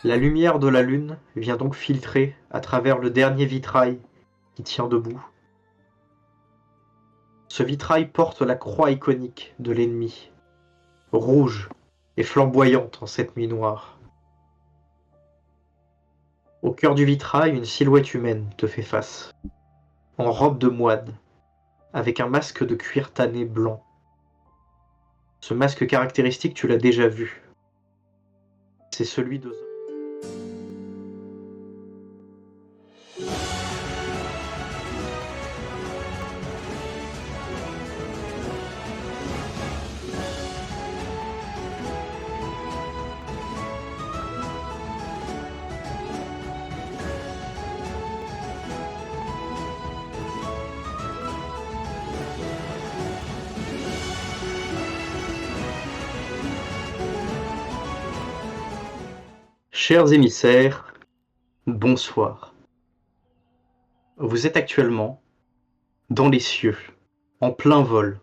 La lumière de la lune vient donc filtrer à travers le dernier vitrail qui tient debout. Ce vitrail porte la croix iconique de l'ennemi, rouge et flamboyante en cette nuit noire. Au cœur du vitrail, une silhouette humaine te fait face, en robe de moine, avec un masque de cuir tanné blanc. Ce masque caractéristique, tu l'as déjà vu. C'est celui de... Chers émissaires, bonsoir. Vous êtes actuellement dans les cieux, en plein vol,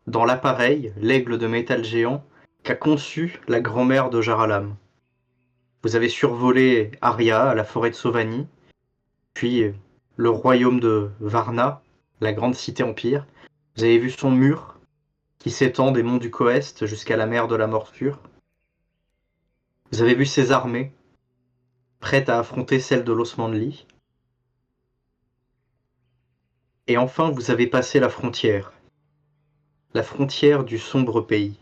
dans l'appareil, l'aigle de métal géant, qu'a conçu la grand-mère de Jaralam. Vous avez survolé Aria, la forêt de Sauvanie, puis le royaume de Varna, la grande cité empire. Vous avez vu son mur qui s'étend des monts du Coest jusqu'à la mer de la Morsure. Vous avez vu ses armées, prêtes à affronter celles de l'Osmanli. Et enfin, vous avez passé la frontière du sombre pays.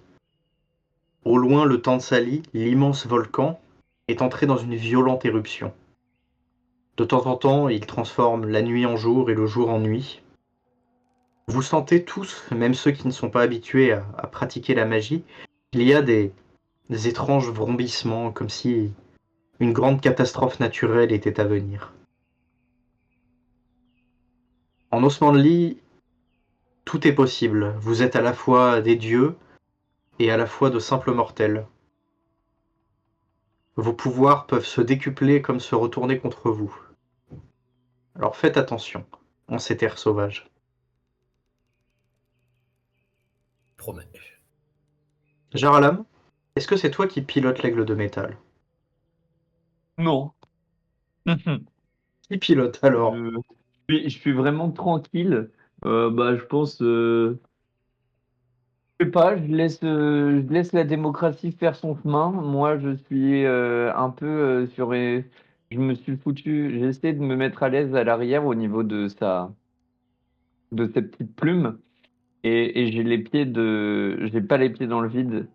Au loin, le Tansali, l'immense volcan, est entré dans une violente éruption. De temps en temps, il transforme la nuit en jour et le jour en nuit. Vous sentez tous, même ceux qui ne sont pas habitués à pratiquer la magie, qu'il y a des étranges vrombissements, comme si une grande catastrophe naturelle était à venir. En Osmanli, tout est possible. Vous êtes à la fois des dieux et à la fois de simples mortels. Vos pouvoirs peuvent se décupler comme se retourner contre vous. Alors faites attention en ces terres sauvages. Promets. Jaralam, est-ce que c'est toi qui pilotes l'aigle de métal? Non. Qui pilote alors? Je suis vraiment tranquille. Bah, je pense, je sais pas, je laisse la démocratie faire son chemin. Moi, je suis un peu je me suis foutu, j'ai essayé de me mettre à l'aise à l'arrière au niveau de ses petites plumes. Et j'ai pas les pieds dans le vide.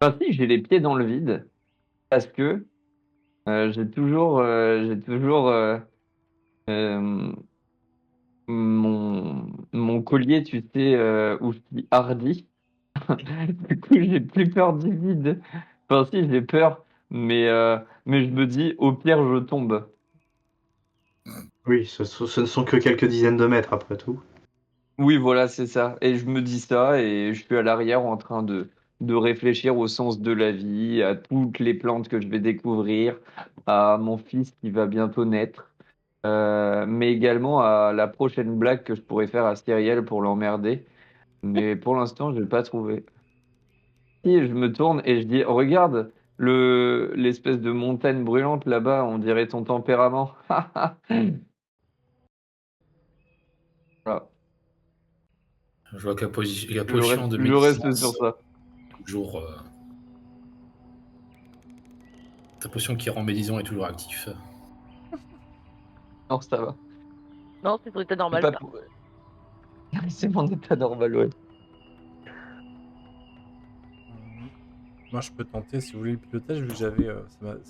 Enfin, si, j'ai les pieds dans le vide parce que j'ai toujours euh, mon collier, tu sais, où je suis hardi. Du coup, j'ai plus peur du vide. Enfin, si, j'ai peur, mais je me dis, au pire, je tombe. Oui, ce ne sont que quelques dizaines de mètres après tout. Oui, voilà, c'est ça. Et je me dis ça, et je suis à l'arrière en train de réfléchir au sens de la vie, à toutes les plantes que je vais découvrir, à mon fils qui va bientôt naître, mais également à la prochaine blague que je pourrais faire à Cyrielle pour l'emmerder. Mais pour l'instant, je n'ai pas trouvé. Si, je me tourne et je dis, regarde, l'espèce de montagne brûlante là-bas, on dirait ton tempérament. Voilà. Je vois que la Je potion reste, de je reste sur médisance, ça. toujours. Ta potion qui rend médisant est toujours actif. Non, ça va. Non, c'est ton état C'est normal, pas ça. pour... C'est mon état normal, ouais. Moi, je peux tenter, si vous voulez, le pilotage, vu que ça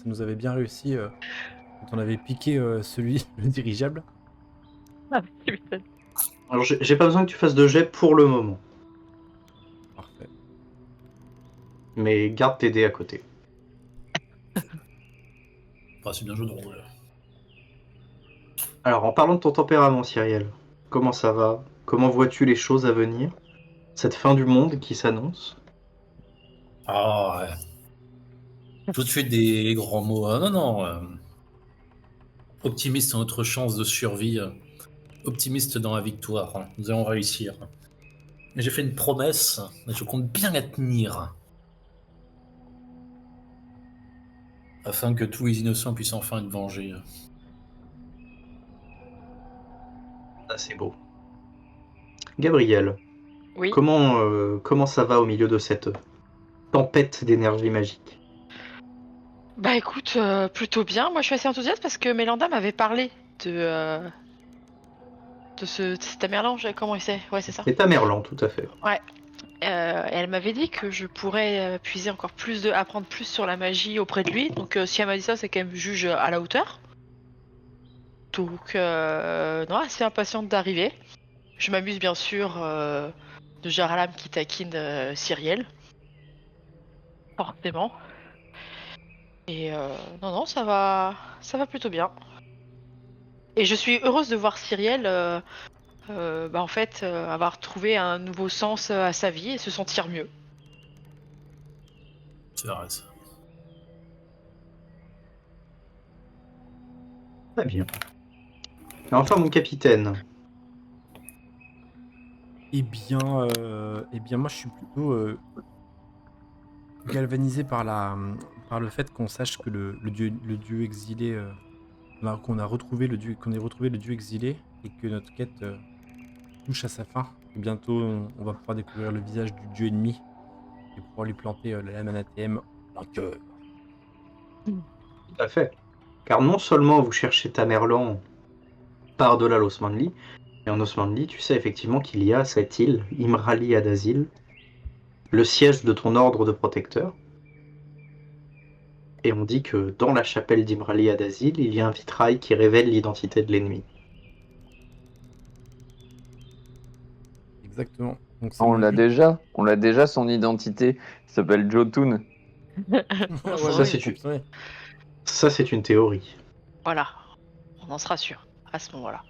nous avait bien réussi quand on avait piqué celui, le dirigeable. Ah, tu m'étonnes. Alors j'ai pas besoin que tu fasses de jet pour le moment, Parfait. mais garde tes dés à côté. Enfin, c'est bien joué de rôle. Alors en parlant de ton tempérament, Cyrielle, comment ça va? Comment vois-tu les choses à venir? Cette fin du monde qui s'annonce? Ah, ouais. Tout de suite des grands mots. Non, non. Optimiste dans notre chance de survie. Optimiste dans la victoire. Nous allons réussir. J'ai fait une promesse et je compte bien la tenir. afin que tous les innocents puissent enfin être vengés. Ah, c'est beau. Gabriel, Oui. comment ça va au milieu de cette tempête d'énergie magique? Bah écoute, plutôt bien. Moi, je suis assez enthousiaste parce que Mélanda m'avait parlé de cet Tamerlan, comment il sait? Ouais, c'est ça. C'est Tamerlan, tout à fait. Ouais. Elle m'avait dit que je pourrais puiser encore plus apprendre plus sur la magie auprès de lui. Donc, si elle m'a dit ça, c'est qu'elle me juge à la hauteur. Donc, non, assez impatiente d'arriver. Je m'amuse bien sûr de Jaralam qui taquine Cyrielle. Forcément. Et non, ça va plutôt bien. Et je suis heureuse de voir Cyrielle, en fait, avoir trouvé un nouveau sens à sa vie et se sentir mieux. C'est vrai, ça. Très bien. Et enfin, mon capitaine. Eh bien, moi, je suis plutôt galvanisé par le fait qu'on sache que le dieu exilé, qu'on ait retrouvé le dieu exilé et que notre quête touche à sa fin. Et bientôt, on va pouvoir découvrir le visage du dieu ennemi et pouvoir lui planter la lame anathème dans le cœur. Tout à fait. Car non seulement vous cherchez Tamerlan par-delà l'Osmanli, et en Osmanli, tu sais effectivement qu'il y a cette île, Imrali Adazil, le siège de ton ordre de protecteur. Et on dit que dans la chapelle d'Imrali Adazil, il y a un vitrail qui révèle l'identité de l'ennemi. Exactement. Donc, c'est On mon l'a but. déjà. On l'a déjà, son identité. Il s'appelle Jotun. Ouais, Ça, ouais, c'est j'ai confirmé. Ça, c'est une théorie. Voilà, on en sera sûr à ce moment-là.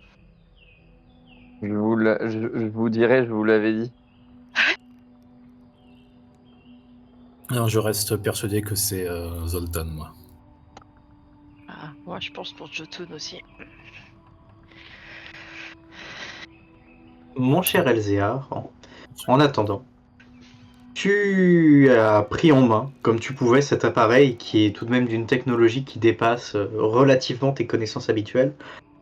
Je vous dirai, je vous l'avais dit. Non, je reste persuadé que c'est Zoltan, moi. Ah, moi, je pense pour Jotun aussi. Mon cher Elzéar, en attendant, tu as pris en main, comme tu pouvais, cet appareil qui est tout de même d'une technologie qui dépasse relativement tes connaissances habituelles.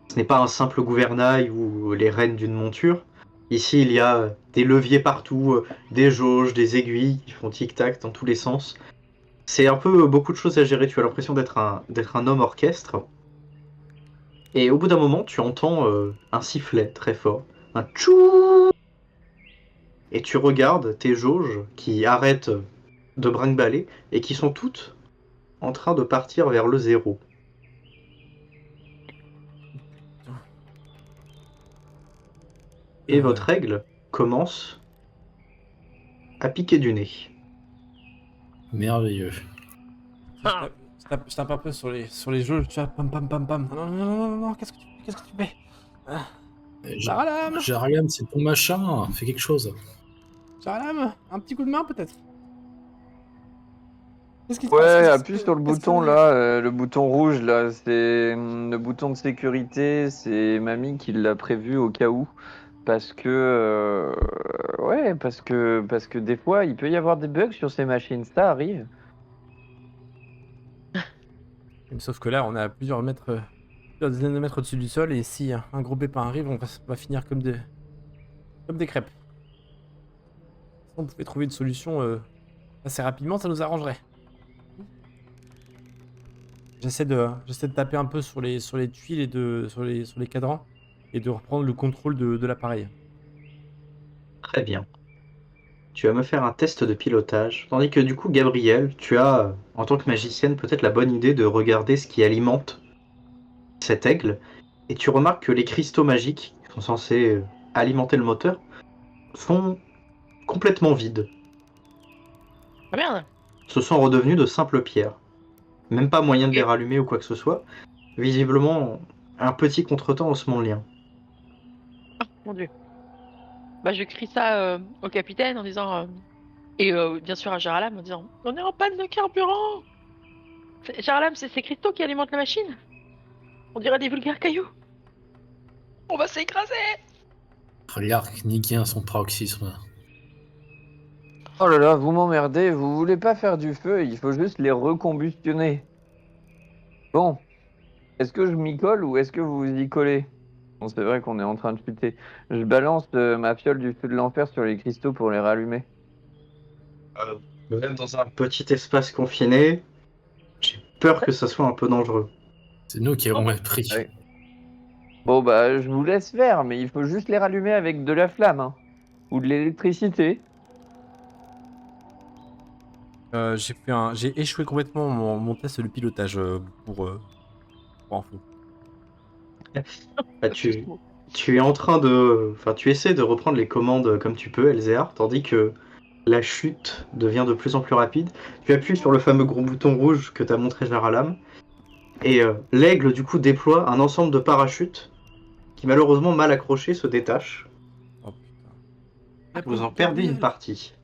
Ce n'est pas un simple gouvernail ou les rênes d'une monture. Ici, il y a des leviers partout, des jauges, des aiguilles qui font tic-tac dans tous les sens. C'est un peu beaucoup de choses à gérer. Tu as l'impression d'être un homme orchestre. Et au bout d'un moment, tu entends un sifflet très fort, un tchou. Et tu regardes tes jauges qui arrêtent de brinque-baller et qui sont toutes en train de partir vers le zéro. Et votre règle commence à piquer du nez. Merveilleux. Je tape un peu sur les jeux, tu vois, pam pam pam pam. Non, non, non, non, non, qu'est-ce que tu fais? Jaralam! Jariam, c'est ton machin. Fais quelque chose. Jaralam! Un petit coup de main peut-être? Qu'est-ce qui se Ouais, passe? appuie sur le bouton là, le bouton rouge là, c'est le bouton de sécurité. C'est mamie qui l'a prévu au cas où. Parce que, ouais, parce que des fois, il peut y avoir des bugs sur ces machines, ça arrive. Sauf que là, on est à plusieurs dizaines de mètres au-dessus du sol, et si un gros pépin arrive, on va finir comme des crêpes. Si on pouvait trouver une solution assez rapidement, ça nous arrangerait. J'essaie de taper un peu sur les tuiles et sur les cadrans, et de reprendre le contrôle de l'appareil. Très bien. Tu vas me faire un test de pilotage. Tandis que du coup, Gabriel, tu as, en tant que magicienne, peut-être la bonne idée de regarder ce qui alimente cet aigle. Et tu remarques que les cristaux magiques, qui sont censés alimenter le moteur, sont complètement vides. Ah merde. Ce sont redevenus de simples pierres. Même pas moyen de les Ok. rallumer ou quoi que ce soit. Visiblement, un petit contretemps osmanlien. Mon Dieu. Bah, je crie ça au capitaine en disant et bien sûr à Jaralam en disant on est en panne de carburant. Jaralam, c'est ces cristaux qui alimentent la machine. On dirait des vulgaires cailloux. On va s'écraser. L'arc niqué à son paroxysme. Oh là là, vous m'emmerdez, vous voulez pas faire du feu, il faut juste les recombustionner. Bon, est-ce que je m'y colle ou est-ce que vous vous y collez? Bon, c'est vrai qu'on est en train de chuter. Je balance ma fiole du feu de l'enfer sur les cristaux pour les rallumer. Même dans un petit espace confiné, j'ai peur que ça soit un peu dangereux. C'est nous qui avons mal pris. Ouais. Bon, bah, je vous laisse faire, mais il faut juste les rallumer avec de la flamme, hein, ou de l'électricité. J'ai échoué complètement mon test de pilotage pour info. Bah, tu es en train de... Enfin, tu essaies de reprendre les commandes comme tu peux, Elzéar, tandis que la chute devient de plus en plus rapide. Tu appuies sur le fameux gros bouton rouge que t'as montré Jaralam, et l'aigle, du coup, déploie un ensemble de parachutes qui, malheureusement mal accrochés, se détachent. Oh putain. Vous en perdez une partie.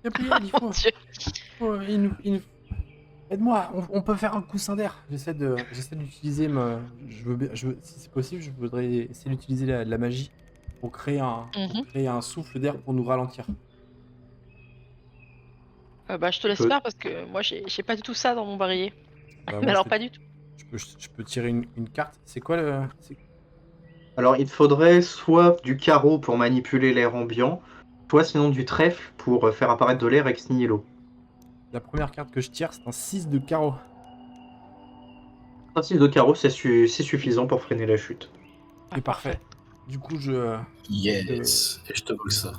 Gabriel, Mon Dieu. Aide-moi, on peut faire un coussin d'air. J'essaie d'utiliser si c'est possible, je voudrais essayer d'utiliser la magie pour créer un souffle d'air pour nous ralentir. Bah, je te laisse peux- faire parce que moi, j'ai pas du tout ça dans mon barillet. Bah, Mais moi, alors, pas du tout. je peux tirer une carte. C'est quoi le. Alors, il te faudrait soit du carreau pour manipuler l'air ambiant, soit sinon du trèfle pour faire apparaître de l'air ex nihilo. La première carte que je tire, c'est un 6 de carreau. Un 6 de carreau, c'est suffisant pour freiner la chute. C'est parfait. Du coup, je Yes. Et je te vole ça.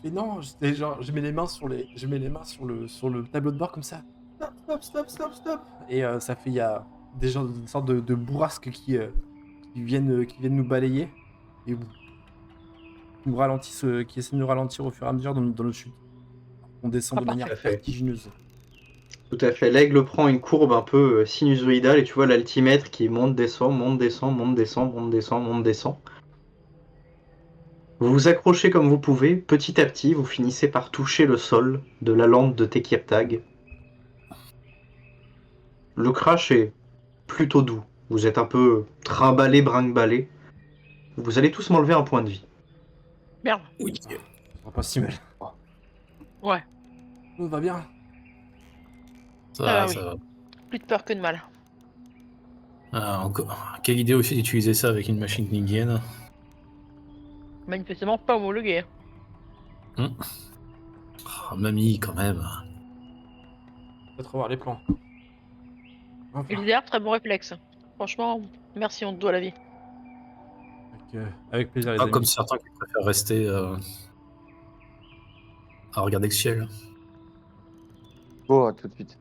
fais non, je mets les mains sur le tableau de bord comme ça. Stop. Et ça fait, il y a des gens, une sorte de bourrasques qui viennent nous balayer et nous ralentissent, qui essaient de nous ralentir au fur et à mesure dans notre chute. On descend de manière parfait. vertigineuse. Tout à fait. L'aigle prend une courbe un peu sinusoïdale et tu vois l'altimètre qui monte, descend, monte, descend, monte, descend, monte, descend, monte, descend. Vous vous accrochez comme vous pouvez. Petit à petit, vous finissez par toucher le sol de la lampe de Tekirtag. Le crash est plutôt doux. Vous êtes un peu trimballé, brinque-ballé. Vous allez tous m'enlever un point de vie. Merde. Oui. Ça va pas si mal. Ouais. Tout va bien. Ça Ah va, oui. ça va. Plus de peur que de mal. Ah, encore. Quelle idée aussi d'utiliser ça avec une machine kningienne. Manifestement pas homologué. Oh, mamie, quand même. Peut-être revoir les plans. Enfin, Elzéar, très bon réflexe. Franchement, merci, on te doit la vie. avec plaisir les Pas amis. comme certains qui préfèrent rester à regarder le ciel. Oh, à tout de suite.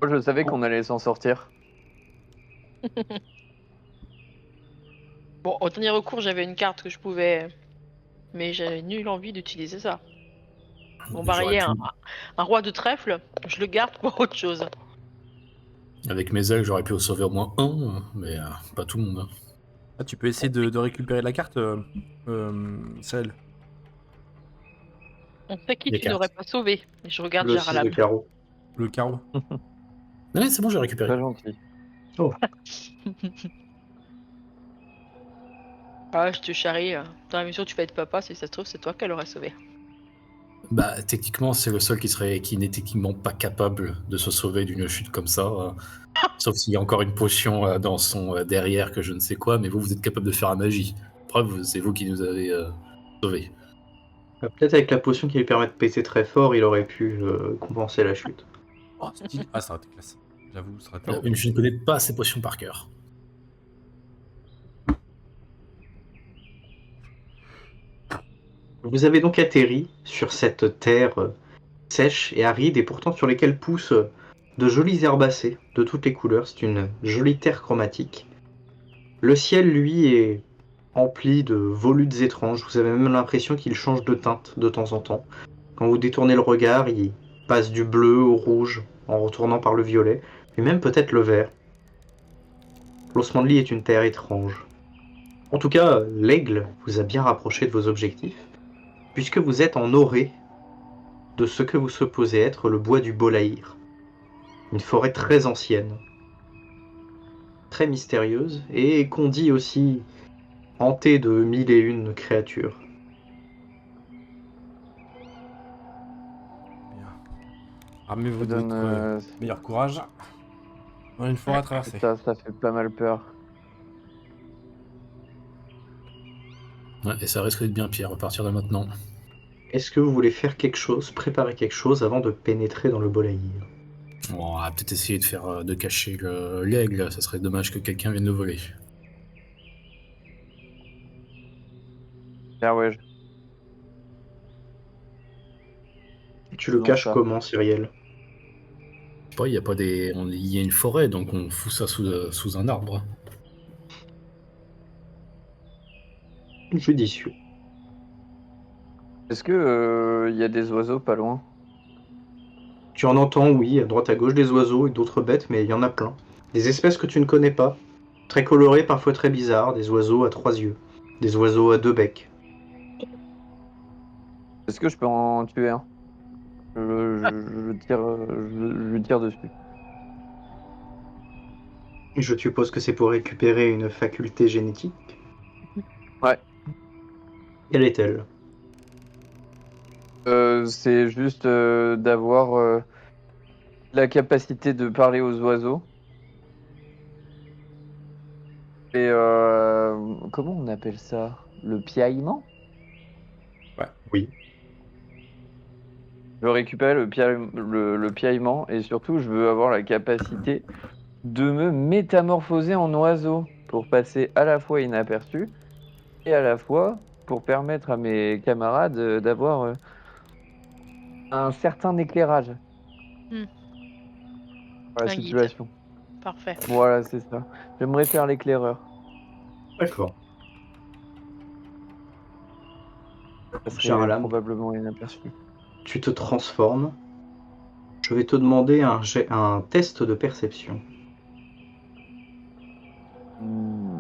Moi, je savais qu'on allait s'en sortir. Bon, au dernier recours, j'avais une carte que je pouvais... Mais j'avais nulle envie d'utiliser ça. Mon barillet, J'aurais un roi de trèfle, je le garde pour autre chose. Avec mes ailes, j'aurais pu en sauver au moins un, mais pas tout le monde. Hein. Ah, tu peux essayer de récupérer la carte, Sahel. On sait qui Les tu n'aurais cartes. pas sauvé. Et je regarde Le 6 de Jaralam. carreau. Le carreau. Ouais, c'est bon, j'ai récupéré. Très gentil. Ah, je te charrie. Dans la mesure où tu vas être papa, si ça se trouve, c'est toi qu'elle aurait sauvé. Bah, techniquement, c'est le seul qui n'est techniquement pas capable de se sauver d'une chute comme ça. Sauf s'il y a encore une potion dans son derrière que je ne sais quoi, mais vous êtes capable de faire la magie. Preuve, c'est vous qui nous avez sauvés. Peut-être avec la potion qui lui permet de péter très fort, il aurait pu compenser la chute. Oh, stylé. Ah, ça aurait été classe. J'avoue, ça aurait été. Je ne connais pas ces potions par cœur. Vous avez donc atterri sur cette terre sèche et aride et pourtant sur lesquelles poussent de jolies herbacées de toutes les couleurs. C'est une jolie terre chromatique. Le ciel, lui, est empli de volutes étranges. Vous avez même l'impression qu'il change de teinte de temps en temps. Quand vous détournez le regard, il passe du bleu au rouge en retournant par le violet, et même peut-être le vert. L'Osmanli est une terre étrange. En tout cas, l'aigle vous a bien rapproché de vos objectifs, puisque vous êtes en orée de ce que vous supposez être le bois du Bolaïr. Une forêt très ancienne, très mystérieuse, et qu'on dit aussi hantée de 1001 créatures. Bien. Armez-vous Ça de donne, votre meilleur courage. On a une forêt à traverser. ça fait pas mal peur. Ouais, et ça risque d'être bien pire à partir de maintenant. Est-ce que vous voulez faire quelque chose, préparer quelque chose avant de pénétrer dans le Bolaïr? On va peut-être essayer de cacher l'aigle, ça serait dommage que quelqu'un vienne le voler. Ah ouais, Tu le faisons caches ça. comment, Cyriel? Je sais pas, il y a une forêt, donc on fout ça sous un arbre. Judicieux. Est-ce que y a des oiseaux pas loin? Tu en entends, oui, à droite à gauche des oiseaux et d'autres bêtes, mais il y en a plein. Des espèces que tu ne connais pas, très colorées, parfois très bizarres, des oiseaux à 3 yeux, des oiseaux à 2 becs. Est-ce que je peux en tuer un? Je tire dessus. Je suppose que c'est pour récupérer une faculté génétique. Ouais. Quelle est-elle? C'est juste d'avoir la capacité de parler aux oiseaux. Et comment on appelle ça? Le piaillement? Oui. Je veux récupérer le piaillement et surtout je veux avoir la capacité de me métamorphoser en oiseau pour passer à la fois inaperçu et à la fois pour permettre à mes camarades d'avoir un certain éclairage dans la Un guide. situation. Parfait. Voilà, c'est ça. J'aimerais faire l'éclaireur. D'accord. Ça serait Jaralam, probablement inaperçu. tu te transformes. Je vais te demander un test de perception. Hmm,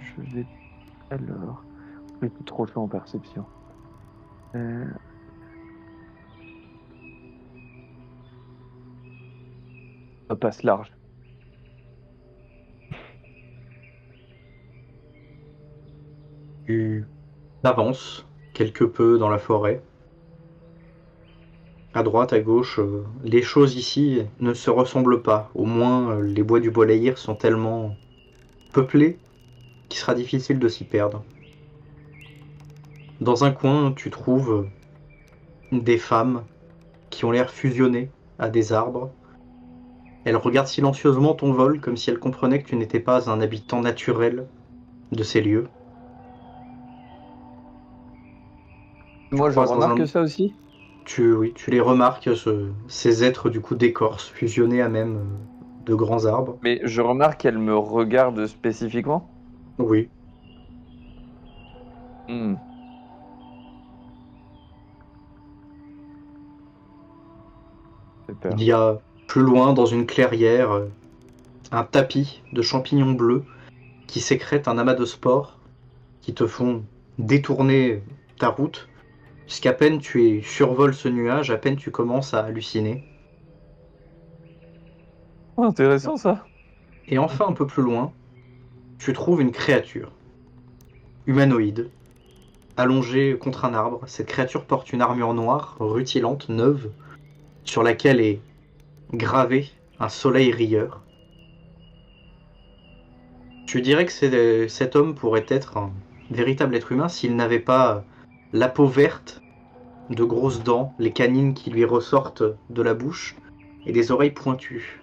je vais alors. Je suis trop chaud en perception. Ça passe large. Tu avances quelque peu dans la forêt. À droite, à gauche, les choses ici ne se ressemblent pas. Au moins, les bois du Bolaïr sont tellement peuplés qu'il sera difficile de s'y perdre. Dans un coin, tu trouves des femmes qui ont l'air fusionnées à des arbres. Elles regardent silencieusement ton vol comme si elles comprenaient que tu n'étais pas un habitant naturel de ces lieux. Moi, je Croises dans remarque un... ça aussi. Oui, tu les remarques, ces êtres du coup d'écorce, fusionnés à même de grands arbres. Mais je remarque qu'elle me regarde spécifiquement. Oui, Hmm. Fait peur. il y a plus loin, dans une clairière, un tapis de champignons bleus qui sécrètent un amas de spores qui te font détourner ta route, puisqu'à peine tu survoles ce nuage, à peine tu commences à halluciner. Oh, intéressant ça. Et enfin, un peu plus loin, tu trouves une créature humanoïde, allongée contre un arbre. Cette créature porte une armure noire, rutilante, neuve, sur laquelle est gravé un soleil rieur. Tu dirais que cet homme pourrait être un véritable être humain s'il n'avait pas la peau verte, de grosses dents, les canines qui lui ressortent de la bouche et des oreilles pointues.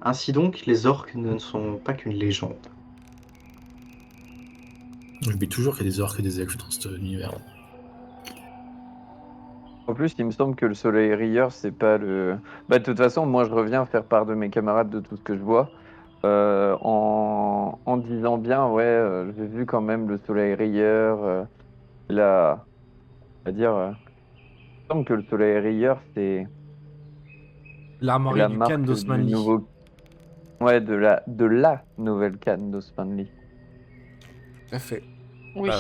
Ainsi donc, les orques ne sont pas qu'une légende. J'oublie toujours qu'il y a des orques et des elfes dans cet univers. En plus, il me semble que le soleil rieur, c'est pas le. Bah, de toute façon, moi, je reviens faire part de mes camarades de tout ce que je vois. En disant bien, ouais, j'ai vu quand même le soleil rieur. Là, à dire, il me semble que le soleil rieur, c'est L'armoirie la du Khan marque d'Osman du Lee. nouveau. Ouais, de la nouvelle canne d'Osmanli. Tout à fait. Oui. Bah,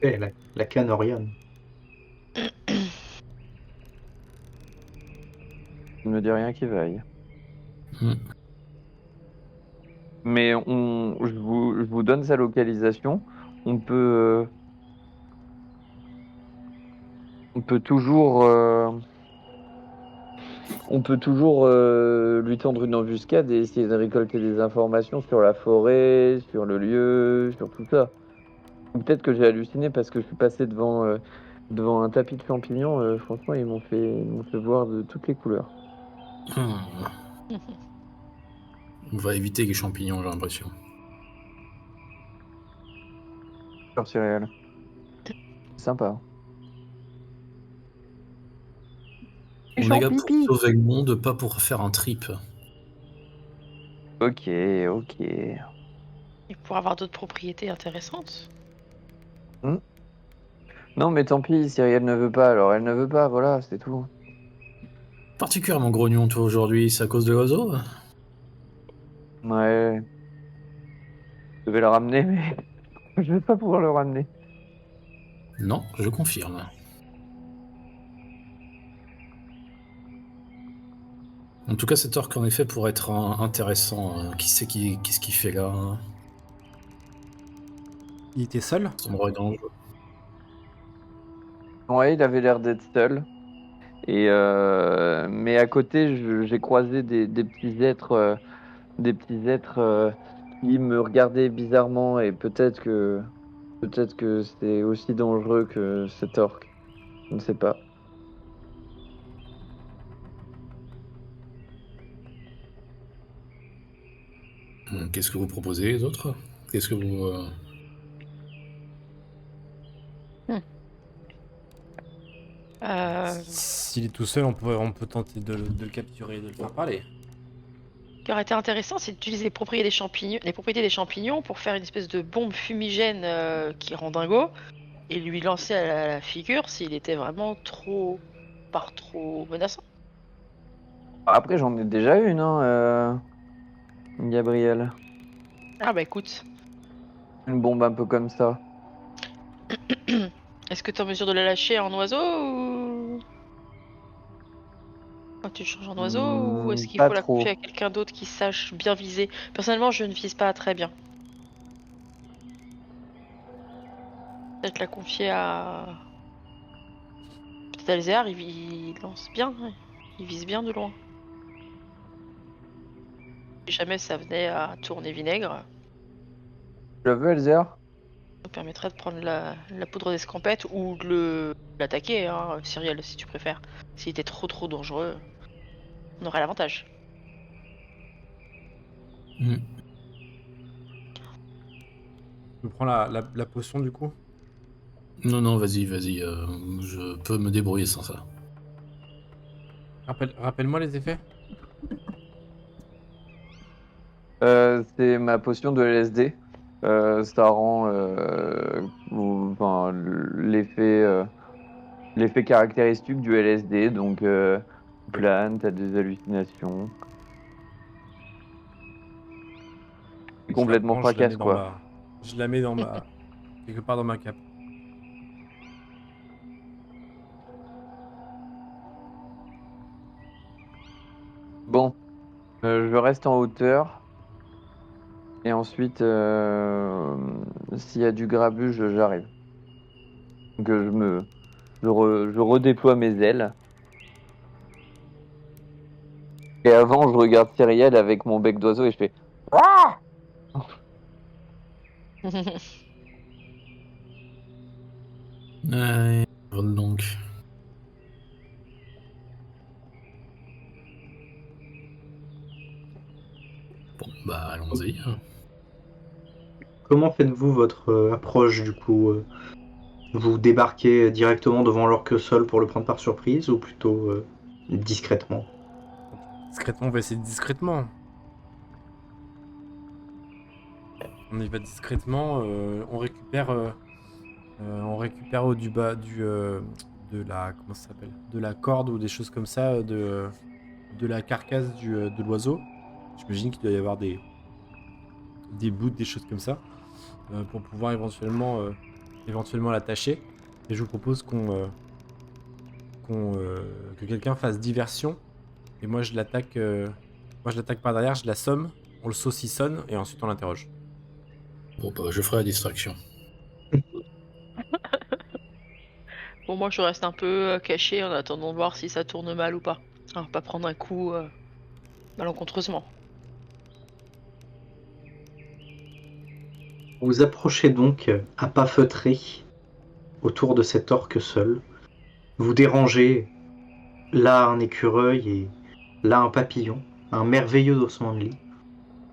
Eh, la canne Oriane. Je ne me dis rien qui vaille. Hmm. Mais je vous donne sa localisation. On peut. On peut toujours, lui tendre une embuscade et essayer de récolter des informations sur la forêt, sur le lieu, sur tout ça. Ou peut-être que j'ai halluciné parce que je suis passé devant un tapis de champignons. Franchement, ils m'ont fait voir de toutes les couleurs. On va éviter les champignons, j'ai l'impression. Sur céréales. Sympa. On est là pour sauver le monde, pas pour faire un trip. Ok. Et pour avoir d'autres propriétés intéressantes. Non, mais tant pis, Cyrielle ne veut pas, alors elle ne veut pas, voilà, c'est tout. Particulièrement grognon, toi, aujourd'hui, c'est à cause de l'oiseau? Ouais. Je devais le ramener, mais je vais pas pouvoir le ramener. Non, je confirme. En tout cas, cet orc, en effet, pourrait être intéressant. Qui sait qu'est-ce qu'il fait là? Il était seul? Ça semble dangereux. Ouais, il avait l'air d'être seul. Mais à côté, j'ai croisé des petits êtres qui me regardaient bizarrement et peut-être que c'est aussi dangereux que cet orc. Je ne sais pas. Qu'est-ce que vous proposez, les autres? Qu'est-ce que vous... S'il est tout seul, on peut tenter de le capturer et de le faire parler. Ce qui aurait été intéressant, c'est d'utiliser les propriétés des champignons pour faire une espèce de bombe fumigène qui rend dingo et lui lancer à la figure s'il était vraiment trop menaçant. Après, j'en ai déjà une, hein, Gabriel. Ah bah écoute, Une bombe un peu comme ça. est-ce que tu es en mesure de la lâcher en oiseau ou quand tu changes en oiseau ou est-ce qu'il Pas faut la trop. confier à quelqu'un d'autre qui sache bien viser? Personnellement, je ne vise pas très bien. Peut-être la confier à peut-être Alzéar, il lance bien, ouais. Il vise bien de loin. Si jamais ça venait à tourner vinaigre, Tu la veux, Elzer? ça permettrait de prendre la poudre d'escampette ou de l'attaquer, hein, Cyrielle, si tu préfères. S'il était trop dangereux, on aurait l'avantage. Je prends la potion du coup. Non, vas-y. Je peux me débrouiller sans ça. Rappelle-moi les effets. C'est ma potion de LSD. Ça rend l'effet caractéristique du LSD. Donc, plane, t'as des hallucinations. C'est complètement Je la fracasse, mets quoi. Je la mets quelque part dans ma cape. Bon, je reste en hauteur. Et ensuite, s'il y a du grabuge, j'arrive. Donc, je redéploie mes ailes. Et avant, je regarde Cyrielle avec mon bec d'oiseau et je fais Ah! Vole donc. Bon, bah allons-y. Comment faites-vous votre approche du coup Vous débarquez directement devant l'orque sol pour le prendre par surprise ou plutôt discrètement? Discrètement, on va essayer discrètement. On y va discrètement. On récupère au du bas de la comment ça s'appelle, de la corde ou des choses comme ça de la carcasse de l'oiseau. J'imagine qu'il doit y avoir des bouts, des choses comme ça pour pouvoir éventuellement l'attacher. Et je vous propose que quelqu'un fasse diversion. Et moi je l'attaque par derrière, je l'assomme, on le saucissonne et ensuite on l'interroge. Bon, bah, je ferai la distraction. Bon, moi, je reste un peu caché en attendant de voir si ça tourne mal ou pas. Hein, pas prendre un coup malencontreusement. Vous approchez donc à pas feutrés autour de cet orque seul. Vous dérangez là un écureuil et là un papillon, un merveilleux ossement de lit.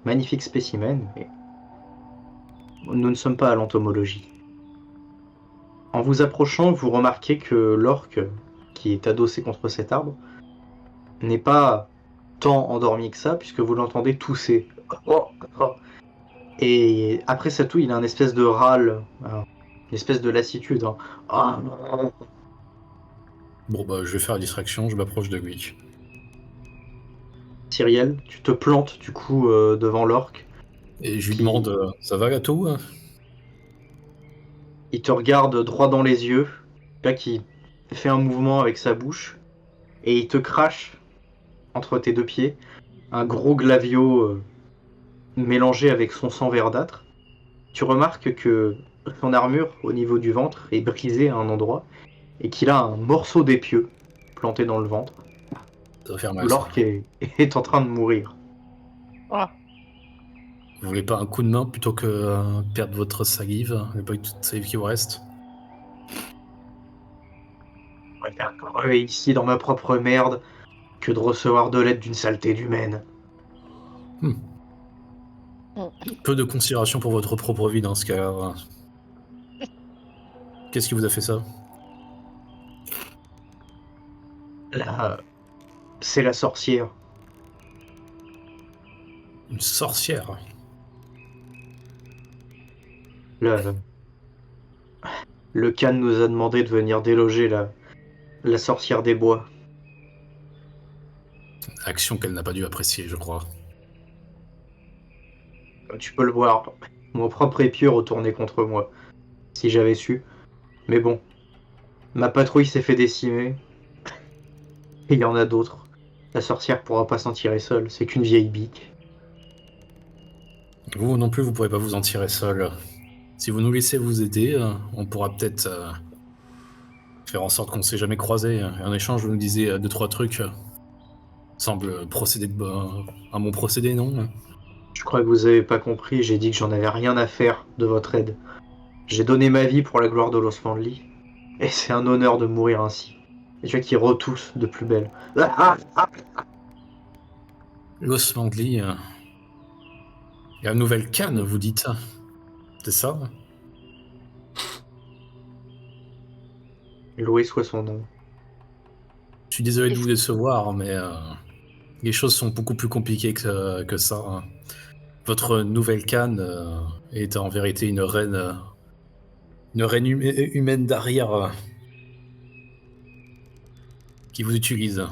Magnifique spécimen, mais nous ne sommes pas à l'entomologie. En vous approchant, vous remarquez que l'orque qui est adossé contre cet arbre n'est pas tant endormi que ça, puisque vous l'entendez tousser. Et après sa toux, il a un espèce de râle, une espèce de lassitude. Hein. Bon, bah, je vais faire la distraction, je m'approche de lui. Cyriel, tu te plantes du coup devant l'orque. Et je lui Puis- demande ça va, Gato? Il te regarde droit dans les yeux, là qui fait un mouvement avec sa bouche, et il te crache entre tes deux pieds un gros glavio mélangé avec son sang verdâtre. Tu remarques que son armure au niveau du ventre est brisée à un endroit et qu'il a un morceau d'épieu planté dans le ventre. Ça va faire mal, ça. L'orque est en train de mourir. Ah, Vous voulez pas un coup de main plutôt que perdre votre salive, pas toute salive qui vous reste? Je préfère crever ici dans ma propre merde que de recevoir de l'aide d'une saleté d'humaine. Peu de considération pour votre propre vie dans ce cas. Qu'est-ce qui vous a fait ça? Là, c'est la sorcière. Une sorcière? Le Khan nous a demandé de venir déloger la sorcière des bois. Action qu'elle n'a pas dû apprécier, je crois. Tu peux le voir. Mon propre épieu retourné contre moi. Si j'avais su. Mais bon. Ma patrouille s'est fait décimer. Et il y en a d'autres. La sorcière pourra pas s'en tirer seule. C'est qu'une vieille bique. Vous non plus, vous pourrez pas vous en tirer seul. Si vous nous laissez vous aider, on pourra peut-être faire en sorte qu'on s'est jamais croisés. En échange, vous nous disiez 2-3 trucs. Semble procéder à mon procédé, non? Je crois que vous avez pas compris. J'ai dit que j'en avais rien à faire de votre aide. J'ai donné ma vie pour la gloire de Los Manly. Et c'est un honneur de mourir ainsi. Et tu vois qu'il retousse de plus belle. Los Mangli. Il y a une nouvelle canne, vous dites? C'est ça? Loué soit son nom. Je suis désolé de vous décevoir, mais les choses sont beaucoup plus compliquées que ça. Votre nouvelle canne est en vérité une reine humaine d'arrière qui vous utilise.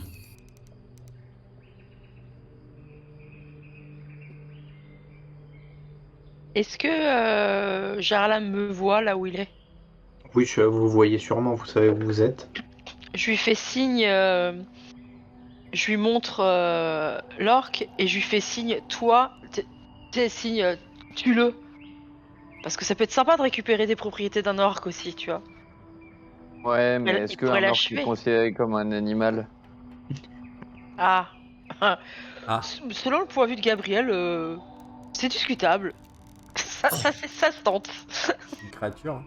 est-ce que Jarlam me voit là où il est? Oui, vous voyez sûrement, vous savez où vous êtes. Je lui fais signe, je lui montre l'orque et je lui fais signe, toi, signe, tue-le. Parce que ça peut être sympa de récupérer des propriétés d'un orque aussi, tu vois. Ouais, mais Il est-ce pourrait qu'un orque est l'achever. considéré comme un animal? Ah. Ah. Selon le point de vue de Gabriel, c'est discutable. Ça se tente. Une créature.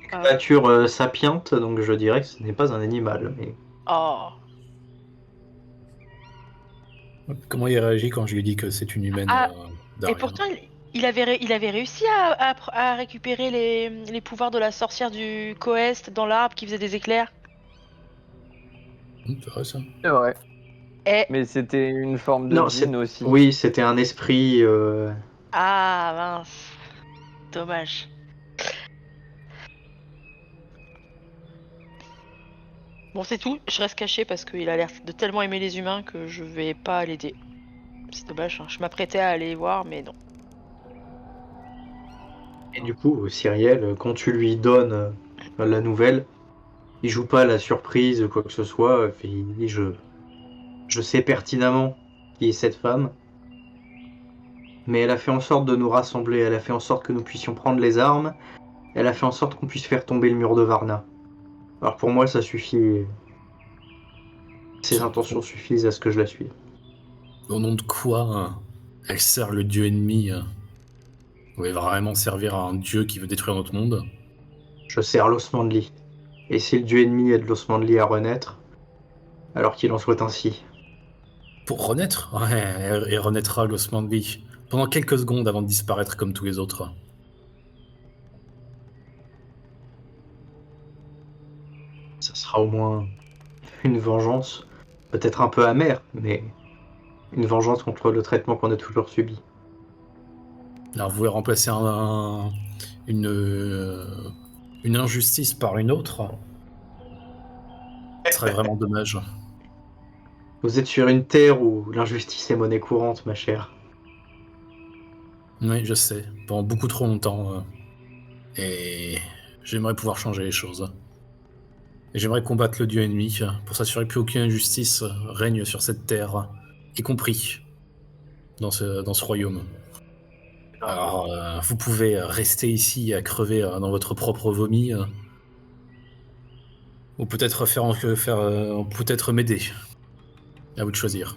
Créature sapiente, donc je dirais que ce n'est pas un animal. Mais... Oh. Comment il réagit quand je lui dis que c'est une humaine Ah, d'arrière? Et pourtant, il avait réussi à récupérer les pouvoirs de la sorcière du Coest dans l'arbre qui faisait des éclairs. C'est vrai ça. C'est vrai. Et... Mais c'était une forme de Non, djinn aussi. Oui, c'était un esprit. Ah mince. Dommage. Bon, c'est tout. Je reste caché parce qu'il a l'air de tellement aimer les humains que je vais pas l'aider. C'est dommage, hein. Je m'apprêtais à aller voir, mais non. Et du coup, Cyriel, quand tu lui donnes la nouvelle, il joue pas la surprise, quoi que ce soit. Il dit je sais pertinemment qui est cette femme, mais elle a fait en sorte de nous rassembler. Elle a fait en sorte que nous puissions prendre les armes. Elle a fait en sorte qu'on puisse faire tomber le mur de Varna. Alors pour moi, ça suffit. Ses intentions suffisent à ce que je la suive. Au nom de quoi elle sert le dieu ennemi Vous voulez vraiment servir à un dieu qui veut détruire notre monde? Je sers l'Osmanli. Et si le dieu ennemi aide l'Osmanli à renaître, alors qu'il en soit ainsi. Pour renaître? Ouais, elle renaîtra l'Osmanli pendant quelques secondes avant de disparaître comme tous les autres. Ça sera au moins une vengeance, peut-être un peu amère, mais une vengeance contre le traitement qu'on a toujours subi. Alors vous voulez remplacer une injustice par une autre? Ce serait vraiment dommage. Vous êtes sur une terre où l'injustice est monnaie courante, ma chère. Oui, je sais, pendant beaucoup trop longtemps. Et j'aimerais pouvoir changer les choses. Et j'aimerais combattre le dieu ennemi pour s'assurer que plus aucune injustice règne sur cette terre, y compris dans ce royaume. Alors, vous pouvez rester ici à crever dans votre propre vomi, ou peut-être peut-être m'aider. À vous de choisir.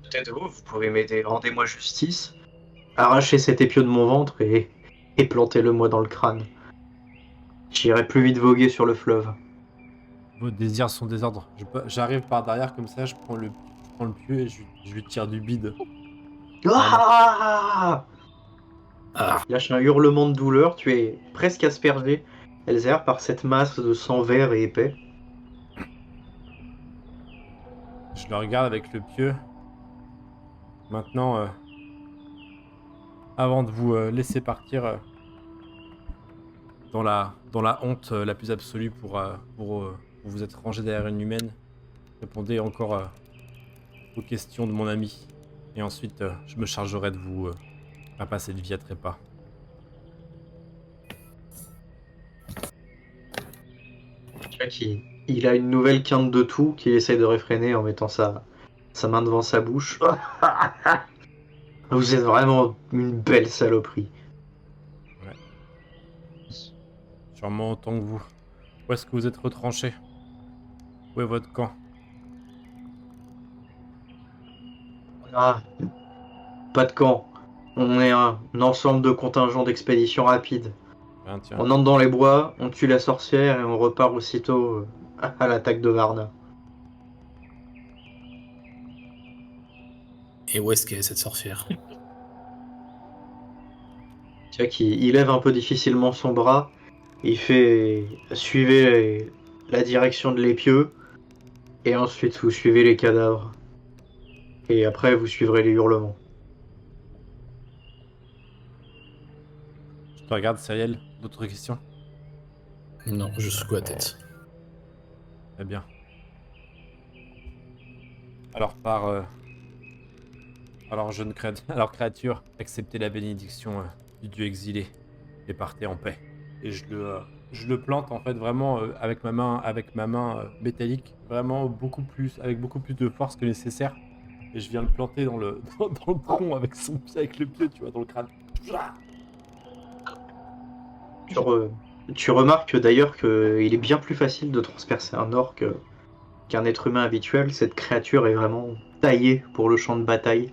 Peut-être vous pouvez m'aider. Rendez-moi justice. Arrachez cet épieu de mon ventre et plantez-le-moi dans le crâne. J'irai plus vite voguer sur le fleuve. Vos désirs sont des ordres. J'arrive par derrière comme ça, je prends le pieu et je lui tire du bide. Ah Ah, Il lâche un hurlement de douleur. Tu es presque aspergé, Elzer, par cette masse de sang vert et épais. Je le regarde avec le pieu. Maintenant, avant de vous laisser partir dans la honte la plus absolue pour vous être rangé derrière une humaine, répondez encore aux questions de mon ami. Et ensuite, je me chargerai de vous faire passer de vie à trépas. Tu vois qu'il a une nouvelle quinte de tout qu'il essaye de réfréner en mettant sa main devant sa bouche. Vous êtes vraiment une belle saloperie. Sûrement autant que vous. Où est-ce que vous êtes retranchés? Où est votre camp? Ah, pas de camp. On est un ensemble de contingents d'expédition rapide. Ben, tiens. On entre dans les bois, on tue la sorcière et on repart aussitôt à l'attaque de Varna. et où est-ce qu'elle est cette sorcière? Tu vois qu'il lève un peu difficilement son bras. Il fait suivez la direction de l'épieu et ensuite vous suivez les cadavres. Et après vous suivrez les hurlements. Je te regarde, Cyriel. D'autres questions? Non, je secoue la tête. Très bien. Alors alors créature, acceptez la bénédiction du dieu exilé et partez en paix. Et je le plante en fait vraiment avec ma main métallique, vraiment avec beaucoup plus de force que nécessaire. Et je viens le planter dans le tronc avec avec le pied, tu vois, dans le crâne. Tu remarques d'ailleurs qu'il est bien plus facile de transpercer un orc qu'un être humain habituel. Cette créature est vraiment taillée pour le champ de bataille.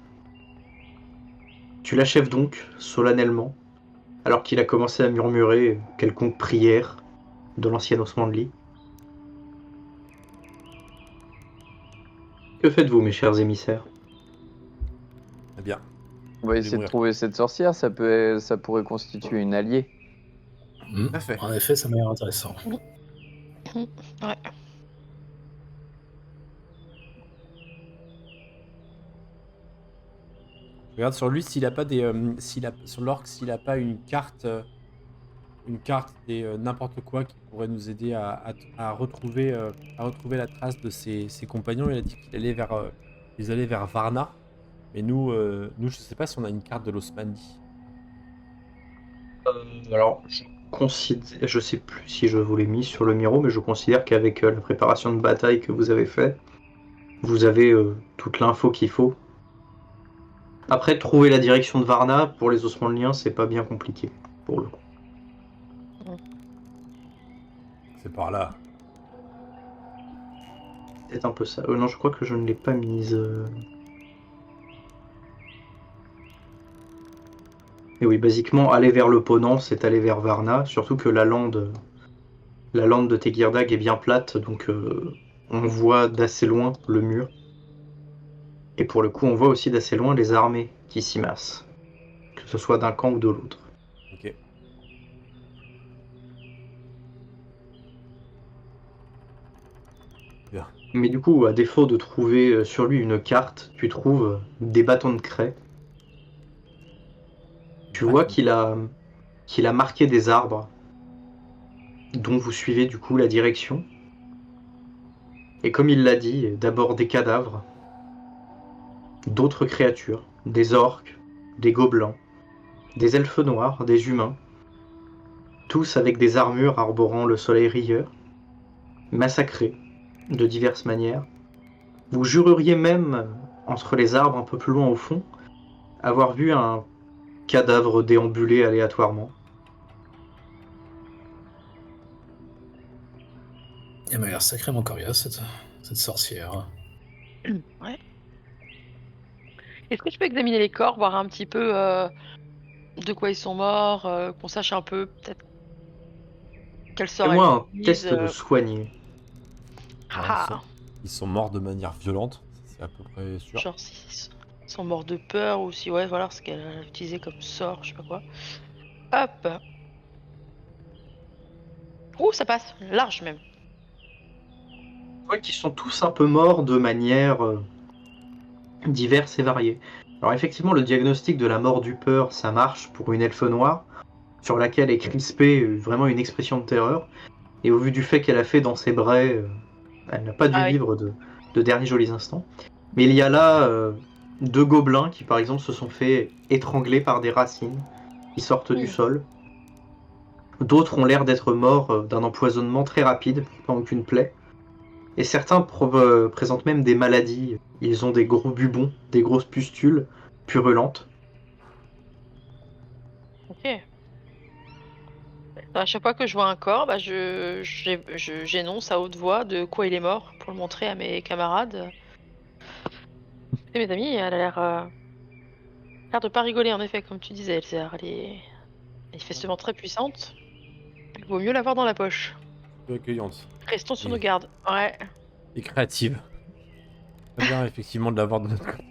Tu l'achèves donc, solennellement, alors qu'il a commencé à murmurer quelconque prière de l'ancien Osmanli. Que faites-vous, mes chers émissaires? Très bien. On va essayer de trouver cette sorcière, ça pourrait constituer une alliée. Parfait. En effet, ça m'a l'air intéressant. Ouais. Je regarde sur lui s'il a pas sur l'orc s'il a pas une carte des n'importe quoi qui pourrait nous aider à retrouver la trace de ses compagnons. Il a dit qu'ils allaient vers Varna, mais nous je sais pas si on a une carte de l'Osmanli. Alors, je sais plus si je vous l'ai mis sur le Miro, mais je considère qu'avec la préparation de bataille que vous avez fait, vous avez toute l'info qu'il faut. Après, trouver la direction de Varna, pour les Osmanliens, c'est pas bien compliqué, pour le coup. C'est par là. C'est un peu ça. Non, je crois que je ne l'ai pas mise. Et oui, basiquement, aller vers le Ponant, c'est aller vers Varna. Surtout que la lande de Tegirdag est bien plate, donc on voit d'assez loin le mur. Et pour le coup, on voit aussi d'assez loin les armées qui s'y massent, que ce soit d'un camp ou de l'autre. Ok. Bien. Mais du coup, à défaut de trouver sur lui une carte, tu trouves des bâtons de craie. Tu vois qu'il a marqué des arbres dont vous suivez du coup la direction. Et comme il l'a dit, d'abord des cadavres, d'autres créatures, des orques, des gobelins, des elfes noirs, des humains, tous avec des armures arborant le soleil rieur, massacrés de diverses manières. Vous jureriez même, entre les arbres un peu plus loin au fond, avoir vu un cadavre déambuler aléatoirement. Elle m'a l'air sacrément coriace, cette sorcière. Ouais. Est-ce que je peux examiner les corps, voir un petit peu de quoi ils sont morts, qu'on sache un peu peut-être quel sort elle Fais-moi un utilise, test de soigner. ah, Ils sont morts de manière violente, c'est à peu près sûr. genre s'ils sont morts de peur ou si ouais voilà ce qu'elle a utilisé comme sort, je sais pas quoi. Hop. Ouh, ça passe, large même. Tu vois qu'ils sont tous un peu morts de manière diverses et variées. Alors effectivement, le diagnostic de la mort du peur, ça marche pour une elfe noire, sur laquelle est crispée vraiment une expression de terreur. Et au vu du fait qu'elle a fait dans ses brais, elle n'a pas dû Ah oui. vivre de derniers jolis instants. Mais il y a là deux gobelins qui par exemple se sont fait étrangler par des racines qui sortent du sol. D'autres ont l'air d'être morts d'un empoisonnement très rapide, pourtant aucune plaie. Et certains présentent même des maladies. Ils ont des gros bubons, des grosses pustules purulentes. Ok. À chaque fois que je vois un corps, bah j'énonce à haute voix de quoi il est mort pour le montrer à mes camarades. Et mes amis, elle a l'air de pas rigoler en effet, comme tu disais, Elzéar. Elle est manifestement très puissante. Il vaut mieux l'avoir dans la poche. Peu accueillante. Restons sur Et- nos gardes. Ouais. Et créative. Très bien, effectivement, de l'avoir de notre côté.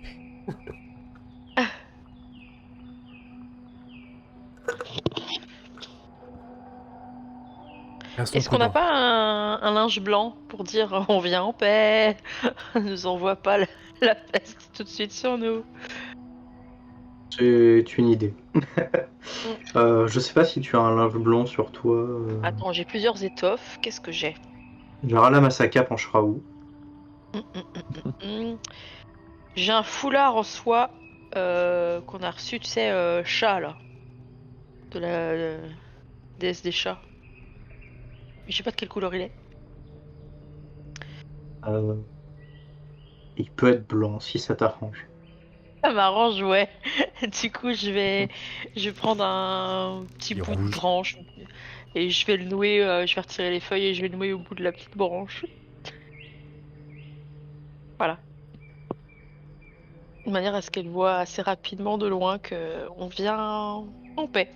Restons Est-ce qu'on n'a prudents. pas un linge blanc pour dire on vient en paix, ne nous envoie pas la peste tout de suite sur nous? C'est une idée. Je sais pas si tu as un linge blanc sur toi. Attends, j'ai plusieurs étoffes. Qu'est-ce que j'ai? Jarala Masaka penchera où? Hmm. J'ai un foulard en soie qu'on a reçu, tu sais, chat là, de la déesse des chats. Je sais pas de quelle couleur il est. Euh, Il peut être blanc si ça t'arrange. Ça m'arrange, ouais. Du coup, je vais prendre un petit Il est bout de rouge. branche et je vais le nouer. Je vais retirer les feuilles et je vais le nouer au bout de la petite branche. Voilà. De manière à ce qu'elle voit assez rapidement de loin que on vient en paix.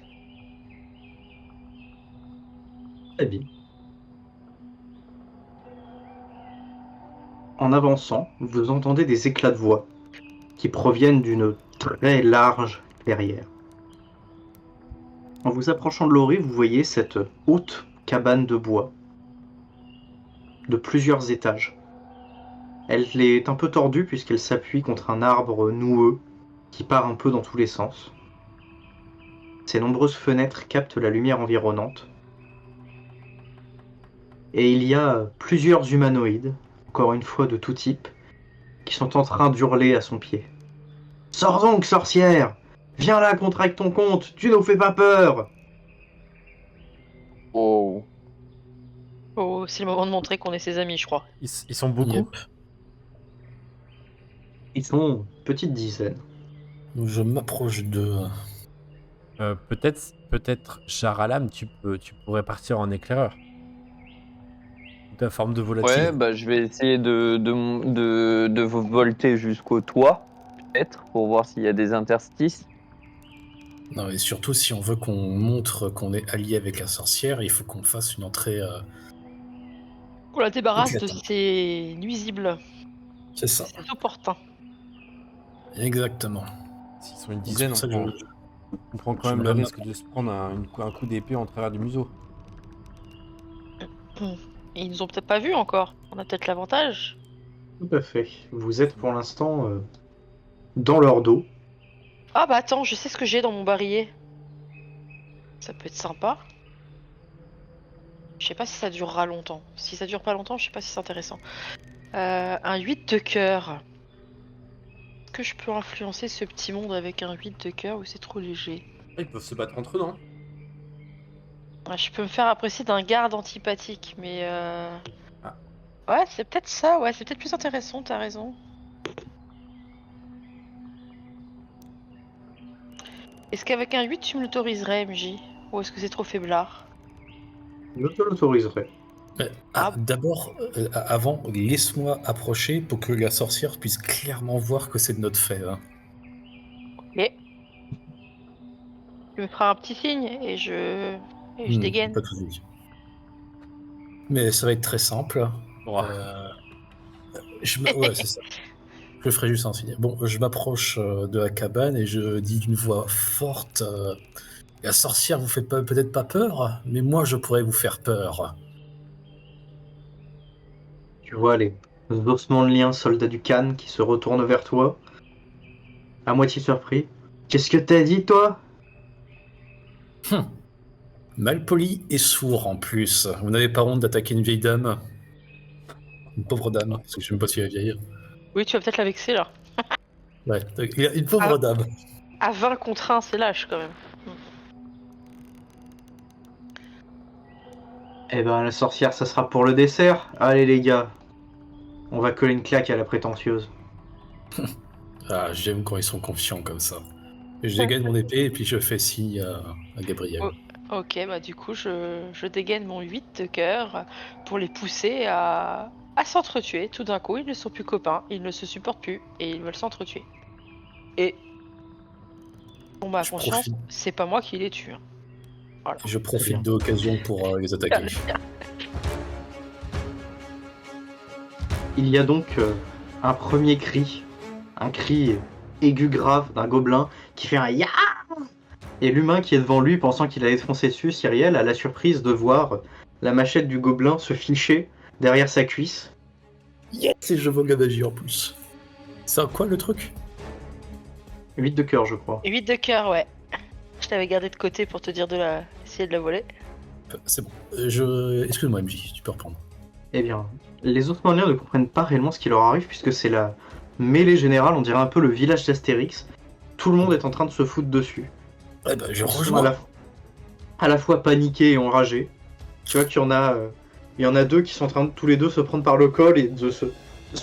Très bien. En avançant, vous entendez des éclats de voix qui proviennent d'une très large clairière. En vous approchant de l'orée, vous voyez cette haute cabane de bois de plusieurs étages. Elle est un peu tordue puisqu'elle s'appuie contre un arbre noueux qui part un peu dans tous les sens. Ses nombreuses fenêtres captent la lumière environnante. Et il y a plusieurs humanoïdes, encore une fois de tout type, qui sont en train d'hurler à son pied. « Sors donc, sorcière! Viens là qu'on te règle ton compte! Tu nous fais pas peur !» Oh. Oh, c'est le moment de montrer qu'on est ses amis, je crois. Ils sont beaucoup. Yep. Ils sont une petite dizaine. Je m'approche d'eux. Peut-être Jaralam, tu pourrais partir en éclaireur. la forme de volatile. Ouais, bah je vais essayer de vous volter jusqu'au toit, peut-être, pour voir s'il y a des interstices. Non, et surtout, si on veut qu'on montre qu'on est allié avec la sorcière, il faut qu'on fasse une entrée. On la débarrasse de Éclatante. ces nuisibles, C'est ça. ces opportuns. Exactement. S'ils sont une Donc, c'est dizaine, pour ça que on prend quand je même le me risque de se prendre un coup d'épée en travers du museau. Et ils nous ont peut-être pas vus encore. On a peut-être l'avantage. Tout à fait. Vous êtes pour l'instant dans leur dos. Ah bah attends, je sais ce que j'ai dans mon barillet. Ça peut être sympa. Je sais pas si ça durera longtemps. Si ça dure pas longtemps, je sais pas si c'est intéressant. Un 8 de cœur. Est-ce que je peux influencer ce petit monde avec un 8 de cœur ou c'est trop léger? Ils peuvent se battre entre eux, non? Je peux me faire apprécier d'un garde antipathique, mais Ah. ouais, c'est peut-être ça, ouais, c'est peut-être plus intéressant, t'as raison. Est-ce qu'avec un 8 tu me l'autoriserais, MJ? Ou est-ce que c'est trop faiblard? Je te l'autoriserai. D'abord, avant, laisse-moi approcher pour que la sorcière puisse clairement voir que c'est de notre fait. Hein. Ok. Tu me feras un petit signe et je dégaine. Pas de souci. Mais ça va être très simple. Ouais. Ouais, c'est ça. Je ferai juste un signe. Bon, je m'approche de la cabane et je dis d'une voix forte la sorcière vous fait peut-être pas peur, mais moi je pourrais vous faire peur. Tu vois les ossements de lien soldats du Khan qui se retournent vers toi, à moitié surpris. Qu'est-ce que t'as dit, toi? Malpoli et sourd en plus. Vous n'avez pas honte d'attaquer une vieille dame? Une pauvre dame, parce que je ne sais même pas si elle est vieille. Oui, tu vas peut-être la vexer là. Ouais, une pauvre dame. À 20 contre 1, c'est lâche quand même. Eh ben, la sorcière, ça sera pour le dessert. Allez, les gars. On va coller une claque à la prétentieuse. Ah, j'aime quand ils sont confiants comme ça. Je dégaine mon épée et puis je fais signe à Gabriel. Ok, bah du coup, je dégaine mon 8 de cœur pour les pousser à s'entretuer. Tout d'un coup, ils ne sont plus copains, ils ne se supportent plus et ils veulent s'entretuer. Et pour ma conscience, c'est pas moi qui les tue. Hein. Voilà. Je profite de l'occasion pour les attaquer. Il y a donc un premier cri, un cri aigu grave d'un gobelin qui fait un ya. Et l'humain qui est devant lui, pensant qu'il allait foncer dessus, Cyriel, a la surprise de voir la machette du gobelin se ficher derrière sa cuisse. Yes, et je vogue la magie en plus. C'est quoi le truc? 8 de cœur, je crois. 8 de cœur, ouais. Je t'avais gardé de côté pour te dire essayer de la voler. C'est bon. Excuse-moi, MJ, tu peux reprendre. Eh bien, les Osmaniens ne comprennent pas réellement ce qui leur arrive puisque c'est la mêlée générale, on dirait un peu le village d'Astérix. Tout le monde est en train de se foutre dessus. Ouais, bah, je Ils sont rejoins. à la fois paniqués et enragés. Tu vois qu'il y en a deux qui sont en train de tous les deux se prendre par le col et de se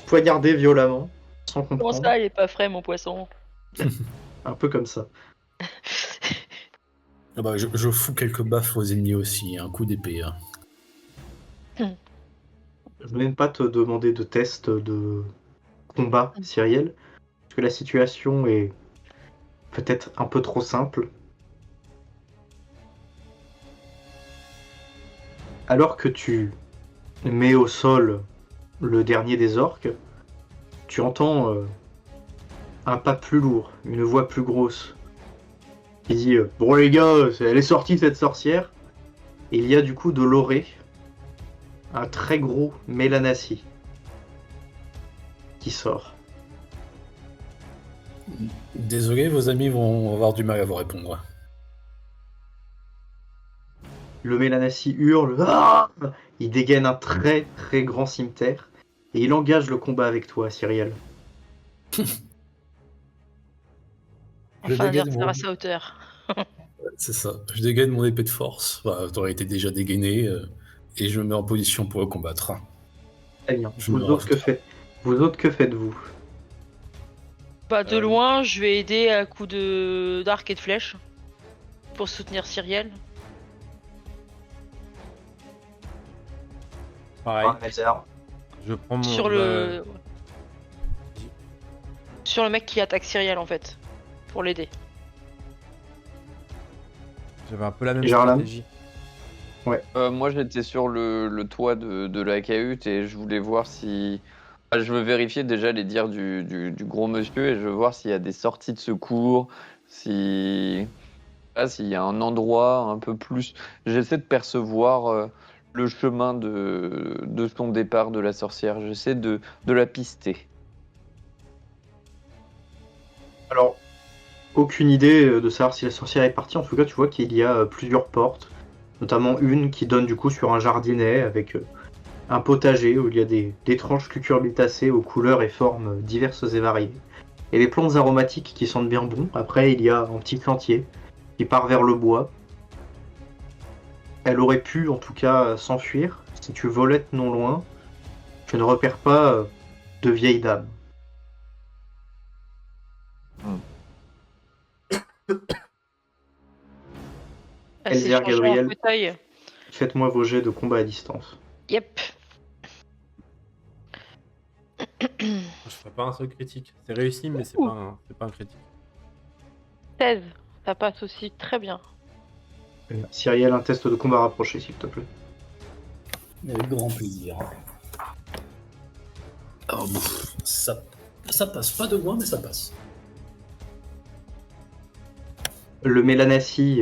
poignarder violemment, sans Comment comprendre. ça, il est pas frais, mon poisson? Un peu comme ça. Ah bah, je fous quelques baffes aux ennemis aussi, un coup d'épée. Hein. Je ne viens pas te demander de test de combat, Cyriel, parce que la situation est peut-être un peu trop simple. Alors que tu mets au sol le dernier des orques, tu entends un pas plus lourd, une voix plus grosse, qui dit bon les gars, elle est sortie cette sorcière. Et il y a du coup de l'oré, un très gros Mélanassi qui sort. Désolé, vos amis vont avoir du mal à vous répondre. Le Mélanassi hurle, ah, il dégaine un très très grand cimeterre et il engage le combat avec toi, Cyriel. Enfin, adversaire à sa hauteur. C'est ça. Je dégaine mon épée de force. Bah, t'aurais été déjà dégainé et je me mets en position pour le combattre. Très bien. Vous autres, que faites-vous? Bah, de loin, je vais aider à coup d'arc et de flèche pour soutenir Cyriel. Pareil, Réserve. je prends mon. Sur le mec qui attaque Cyriel en fait, pour l'aider. J'avais un peu la même Jarlam. stratégie. Moi, j'étais sur le toit de la cahute et je voulais voir si. Je veux vérifier déjà les dires du gros monsieur et je veux voir s'il y a des sorties de secours, s'il y a un endroit un peu plus. J'essaie de percevoir le chemin de son départ de la sorcière. J'essaie de la pister. Alors, aucune idée de savoir si la sorcière est partie. En tout cas, tu vois qu'il y a plusieurs portes, notamment une qui donne du coup sur un jardinet avec un potager où il y a d'étranges cucurbitacées aux couleurs et formes diverses et variées. Et des plantes aromatiques qui sentent bien bon. Après, il y a un petit sentier qui part vers le bois. Elle aurait pu, en tout cas, s'enfuir. Si tu volettes non loin, tu ne repères pas de vieille dame. Elle s'est Elzéar, changée en Gabriel. fauteuil. Faites-moi vos jets de combat à distance. Yep. Je ferai pas un seul critique. C'est réussi, mais c'est pas un critique. 16. Ça passe aussi très bien. Cyriel, un test de combat rapproché, s'il te plaît. Avec grand plaisir. Alors, bon, ça passe pas de loin, mais ça passe. Le Mélanassi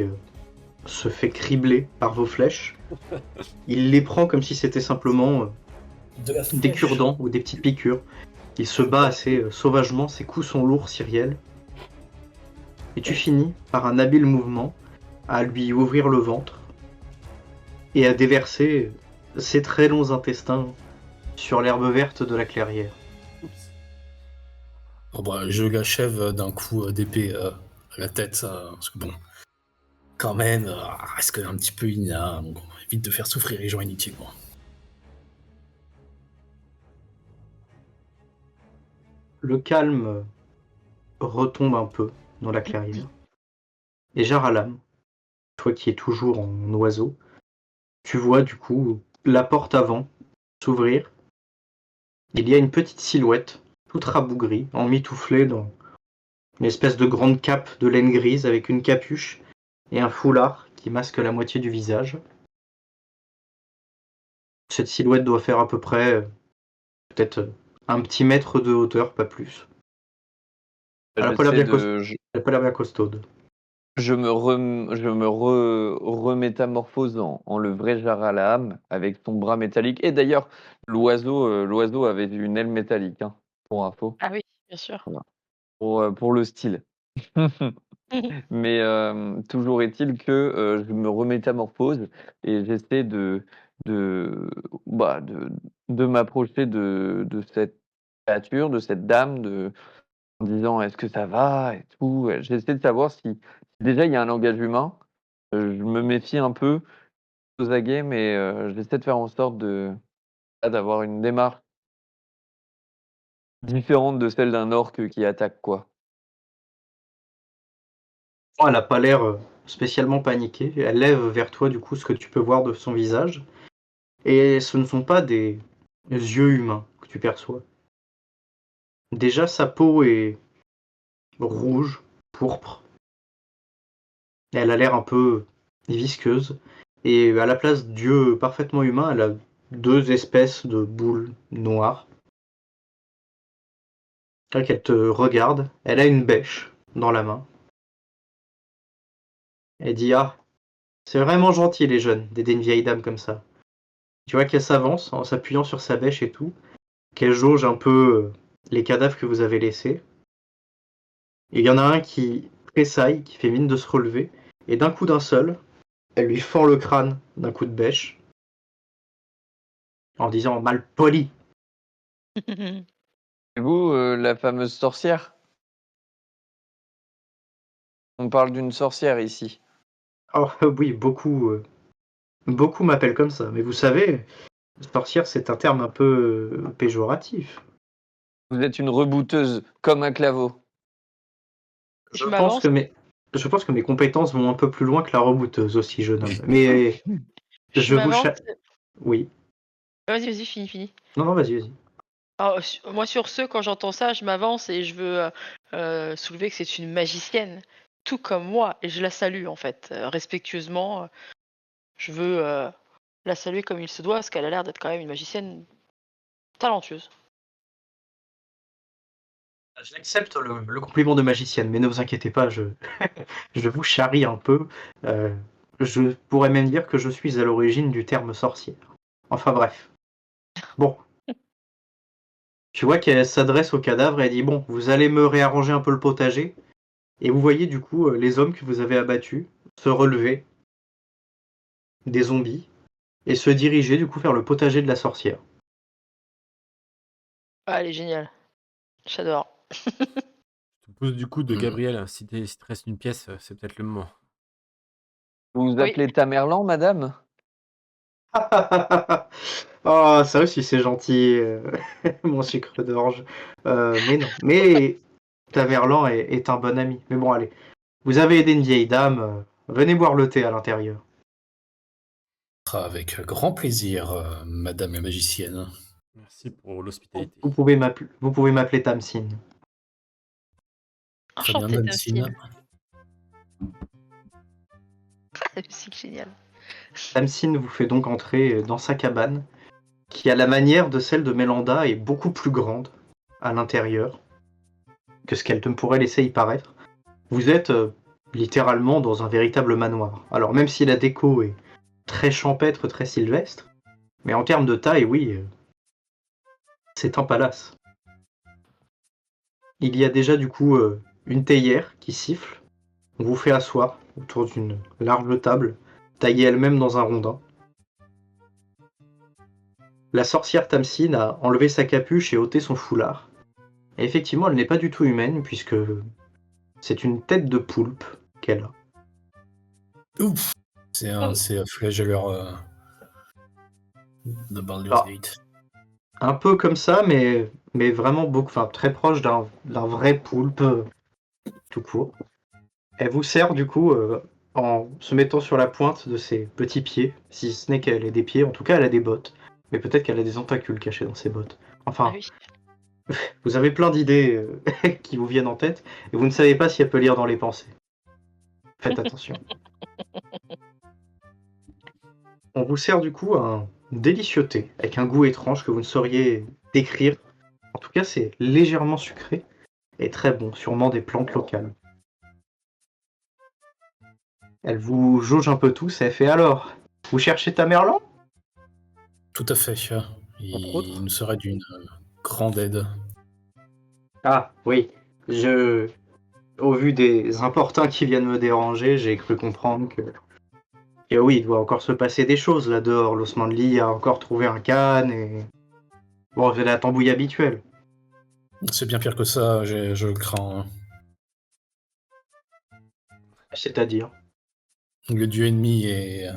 se fait cribler par vos flèches. Il les prend comme si c'était simplement De la des flèche. cure-dents ou des petites piqûres. Il se bat assez sauvagement, ses coups sont lourds, Cyriel. Et tu finis par un habile mouvement à lui ouvrir le ventre et à déverser ses très longs intestins sur l'herbe verte de la clairière. Oh, bah, je l'achève d'un coup d'épée à la tête, parce que bon, quand même, reste un petit peu ina, donc évite de faire souffrir les gens inutilement. Le calme retombe un peu dans la clairière. Et Jaralam, toi qui es toujours en oiseau, tu vois du coup la porte avant s'ouvrir. Il y a une petite silhouette, toute rabougrie, emmitouflée dans une espèce de grande cape de laine grise avec une capuche et un foulard qui masque la moitié du visage. Cette silhouette doit faire à peu près peut-être un petit mètre de hauteur, pas plus. Elle n'a pas l'air bien costaude. Je me remétamorphose en le vrai Jaralaam avec son bras métallique. Et d'ailleurs, l'oiseau avait une aile métallique, hein, pour info, Ah oui, bien sûr. pour le style. Mais toujours est-il que je me remétamorphose et j'essaie de, de m'approcher de cette créature, de cette dame, en disant est-ce que ça va et tout. J'essaie de savoir si déjà il y a un langage humain. Je me méfie un peu aux aguets, mais j'essaie de faire en sorte d'avoir une démarche différente de celle d'un orc qui attaque, quoi. Elle n'a pas l'air spécialement paniquée. Elle lève vers toi du coup ce que tu peux voir de son visage. Et ce ne sont pas des yeux humains que tu perçois. Déjà, sa peau est rouge, pourpre. Elle a l'air un peu visqueuse. Et à la place d'yeux parfaitement humains, elle a deux espèces de boules noires. Quand elle te regarde, elle a une bêche dans la main. Elle dit « Ah, c'est vraiment gentil les jeunes d'aider une vieille dame comme ça. » Tu vois qu'elle s'avance en s'appuyant sur sa bêche et tout, qu'elle jauge un peu les cadavres que vous avez laissés. Et il y en a un qui tressaille, qui fait mine de se relever, et d'un coup d'un seul, elle lui fend le crâne d'un coup de bêche, en disant « mal poli ». Et vous, la fameuse sorcière? On parle d'une sorcière ici. Oh oui, beaucoup m'appellent comme ça, mais vous savez, sorcière c'est un terme un peu péjoratif. Vous êtes une rebouteuse comme un claveau. Je m'avance. Je pense que mes compétences vont un peu plus loin que la rebouteuse aussi, jeune homme. Mais Je m'avance. Oui. Vas-y, fini. Non, vas-y. Alors, moi, sur ce, quand j'entends ça, je m'avance et je veux soulever que c'est une magicienne, tout comme moi, et je la salue, en fait, respectueusement. Je veux la saluer comme il se doit, parce qu'elle a l'air d'être quand même une magicienne talentueuse. J'accepte le compliment de magicienne, mais ne vous inquiétez pas, je vous charrie un peu. Euh, je pourrais même dire que je suis à l'origine du terme sorcière. Enfin bref. Bon. Tu vois qu'elle s'adresse au cadavre et elle dit bon, vous allez me réarranger un peu le potager. Et vous voyez du coup les hommes que vous avez abattus se relever, des zombies, et se diriger du coup vers le potager de la sorcière. Ah, elle est géniale. J'adore. Je te pose du coup de Mhm. Gabriel, si te reste une pièce, c'est peut-être le moment. Vous vous Oui. appelez Tamerlan, madame? Oh, ça aussi c'est gentil, mon sucre d'orge. Mais non. Mais Tamerlan est un bon ami. Mais bon, allez. Vous avez aidé une vieille dame. Venez boire le thé à l'intérieur. Avec grand plaisir, madame la magicienne. Merci pour l'hospitalité. Vous pouvez m'appeler Tamsin. Très bien, Enchantée, Damsine. Tamsin. C'est génial. Tamsin vous fait donc entrer dans sa cabane, qui à la manière de celle de Mélanda est beaucoup plus grande à l'intérieur que ce qu'elle ne pourrait laisser y paraître. Vous êtes littéralement dans un véritable manoir. Alors même si la déco est très champêtre, très sylvestre, mais en termes de taille, oui, c'est un palace. Il y a déjà du coup une théière qui siffle. On vous fait asseoir autour d'une large table, taillée elle-même dans un rondin. La sorcière Tamsin a enlevé sa capuche et ôté son foulard. Et effectivement, elle n'est pas du tout humaine, puisque c'est une tête de poulpe qu'elle a. Ouf. C'est un flagelleur de Baldur's Ah, Gate. un peu comme ça, mais vraiment beaucoup, enfin très proche d'un vrai poulpe tout court. Elle vous sert du coup en se mettant sur la pointe de ses petits pieds, si ce n'est qu'elle ait des pieds, en tout cas elle a des bottes. Mais peut-être qu'elle a des tentacules cachés dans ses bottes. Ah Enfin, oui. vous avez plein d'idées qui vous viennent en tête, et vous ne savez pas si elle peut lire dans les pensées. Faites attention. On vous sert du coup un délicieux thé, avec un goût étrange que vous ne sauriez décrire. En tout cas, c'est légèrement sucré et très bon, sûrement des plantes locales. Elle vous jauge un peu tous et elle fait alors, vous cherchez Tamerlan ? Tout à fait. Entre autres. Il nous serait d'une grande aide. Ah oui, au vu des importuns qui viennent me déranger, j'ai cru comprendre que oui, il doit encore se passer des choses là dehors. L'Osmanli a encore trouvé un Khan et bon, c'est la tambouille habituelle. C'est bien pire que ça, je le crains. C'est-à-dire. Le dieu ennemi est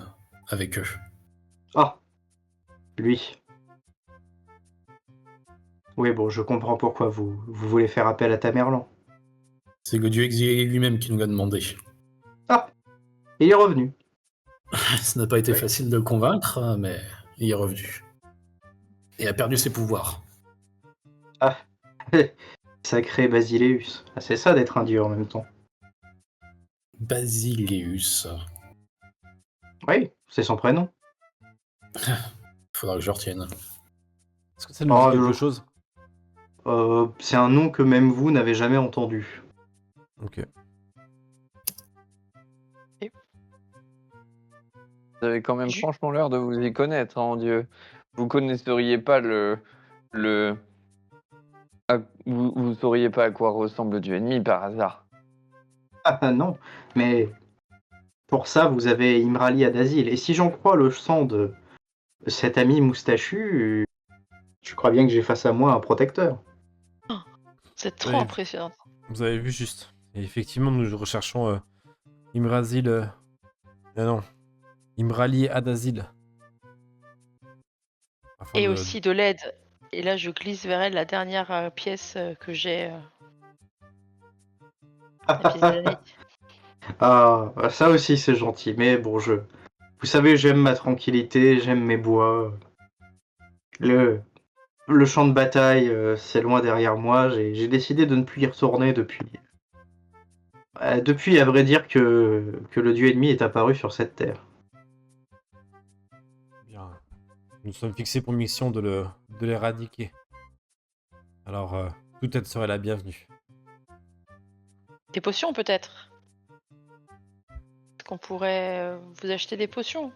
avec eux. Ah, lui. Oui, bon, je comprends pourquoi vous voulez faire appel à Tamerlan. C'est le dieu exilé lui-même qui nous l'a demandé. Ah, il est revenu. Ça n'a pas été Oui. facile de le convaincre, mais il est revenu. Et a perdu ses pouvoirs. Ah, sacré Basileus. Ah, c'est ça d'être un dieu en même temps. Basileus. Oui, c'est son prénom. Faudra que je retienne. Est-ce que ça nous dit Oh, quelque chose? C'est un nom que même vous n'avez jamais entendu. Ok. Vous avez quand même franchement l'air de vous y connaître, hein, Dieu. Vous connaisseriez pas vous sauriez pas à quoi ressemble le dieu ennemi par hasard. Ah non, mais pour ça, vous avez Imrali Adazil. Et si j'en crois le sang de cet ami moustachu, je crois bien que j'ai face à moi un protecteur. C'est trop Oui. impressionnant. Vous avez vu juste. Et effectivement, nous recherchons Imrazil. Non. Imrali Adazil. Afin Et de- aussi de l'aide. Et là, je glisse vers elle la dernière pièce que j'ai. La pièce d'Annie. Ah, ça aussi c'est gentil. Mais bon, vous savez, j'aime ma tranquillité, j'aime mes bois. Le champ de bataille, c'est loin derrière moi. J'ai décidé de ne plus y retourner depuis. Depuis, à vrai dire, que le dieu ennemi est apparu sur cette terre. Bien. Nous sommes fixés pour mission de l'éradiquer. Alors, toute aide serait la bienvenue. Des potions peut-être. Est-ce qu'on pourrait vous acheter des potions?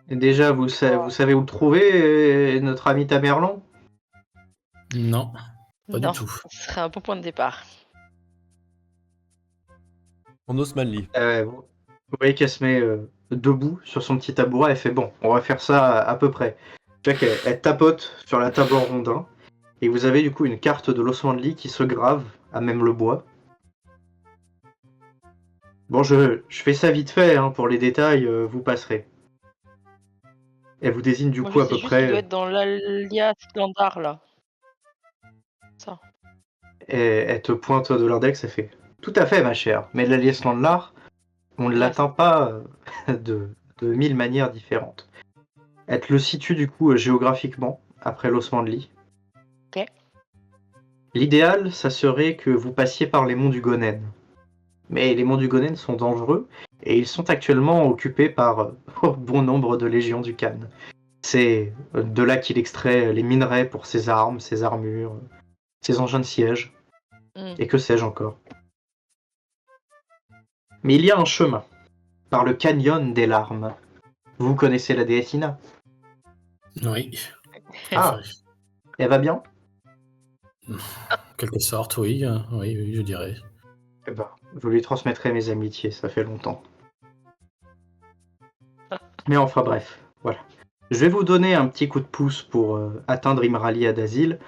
Et déjà, vous savez où le trouver, notre ami Tamerlan? Non, pas Non, du tout. ce serait un bon point de départ. On ose mal lit. Vous voyez qu'elle se met debout sur son petit tabouret. Elle fait bon, on va faire ça à peu près. Elle tapote sur la table en rondin. Et vous avez du coup une carte de l'ossement de lit qui se grave à même le bois. Bon, je fais ça vite fait, hein, pour les détails, vous passerez. Elle vous désigne du Moi, coup je à sais peu juste qu'il doit près. être dans l'Alia Standard là. Ça. Et elle te pointe de l'index, elle fait tout à fait, ma chère. Mais l'Alias Landlar, on ne l'atteint pas de 1000 manières différentes. Elle te le situe du coup géographiquement après l'ossement de lit. Ok. L'idéal, ça serait que vous passiez par les monts du Gonen. Mais les monts du Gonen sont dangereux et ils sont actuellement occupés par bon nombre de légions du Khan. C'est de là qu'il extrait les minerais pour ses armes, ses armures, ses engins de siège, et que sais-je encore. Mais il y a un chemin, par le canyon des larmes. Vous connaissez la déesse Ina? Oui. Ah, elle va bien? Quelque sorte, oui, oui, je dirais. Eh ben, je lui transmettrai mes amitiés, ça fait longtemps. Mais enfin bref, voilà. Je vais vous donner un petit coup de pouce pour atteindre Imrali Adazil.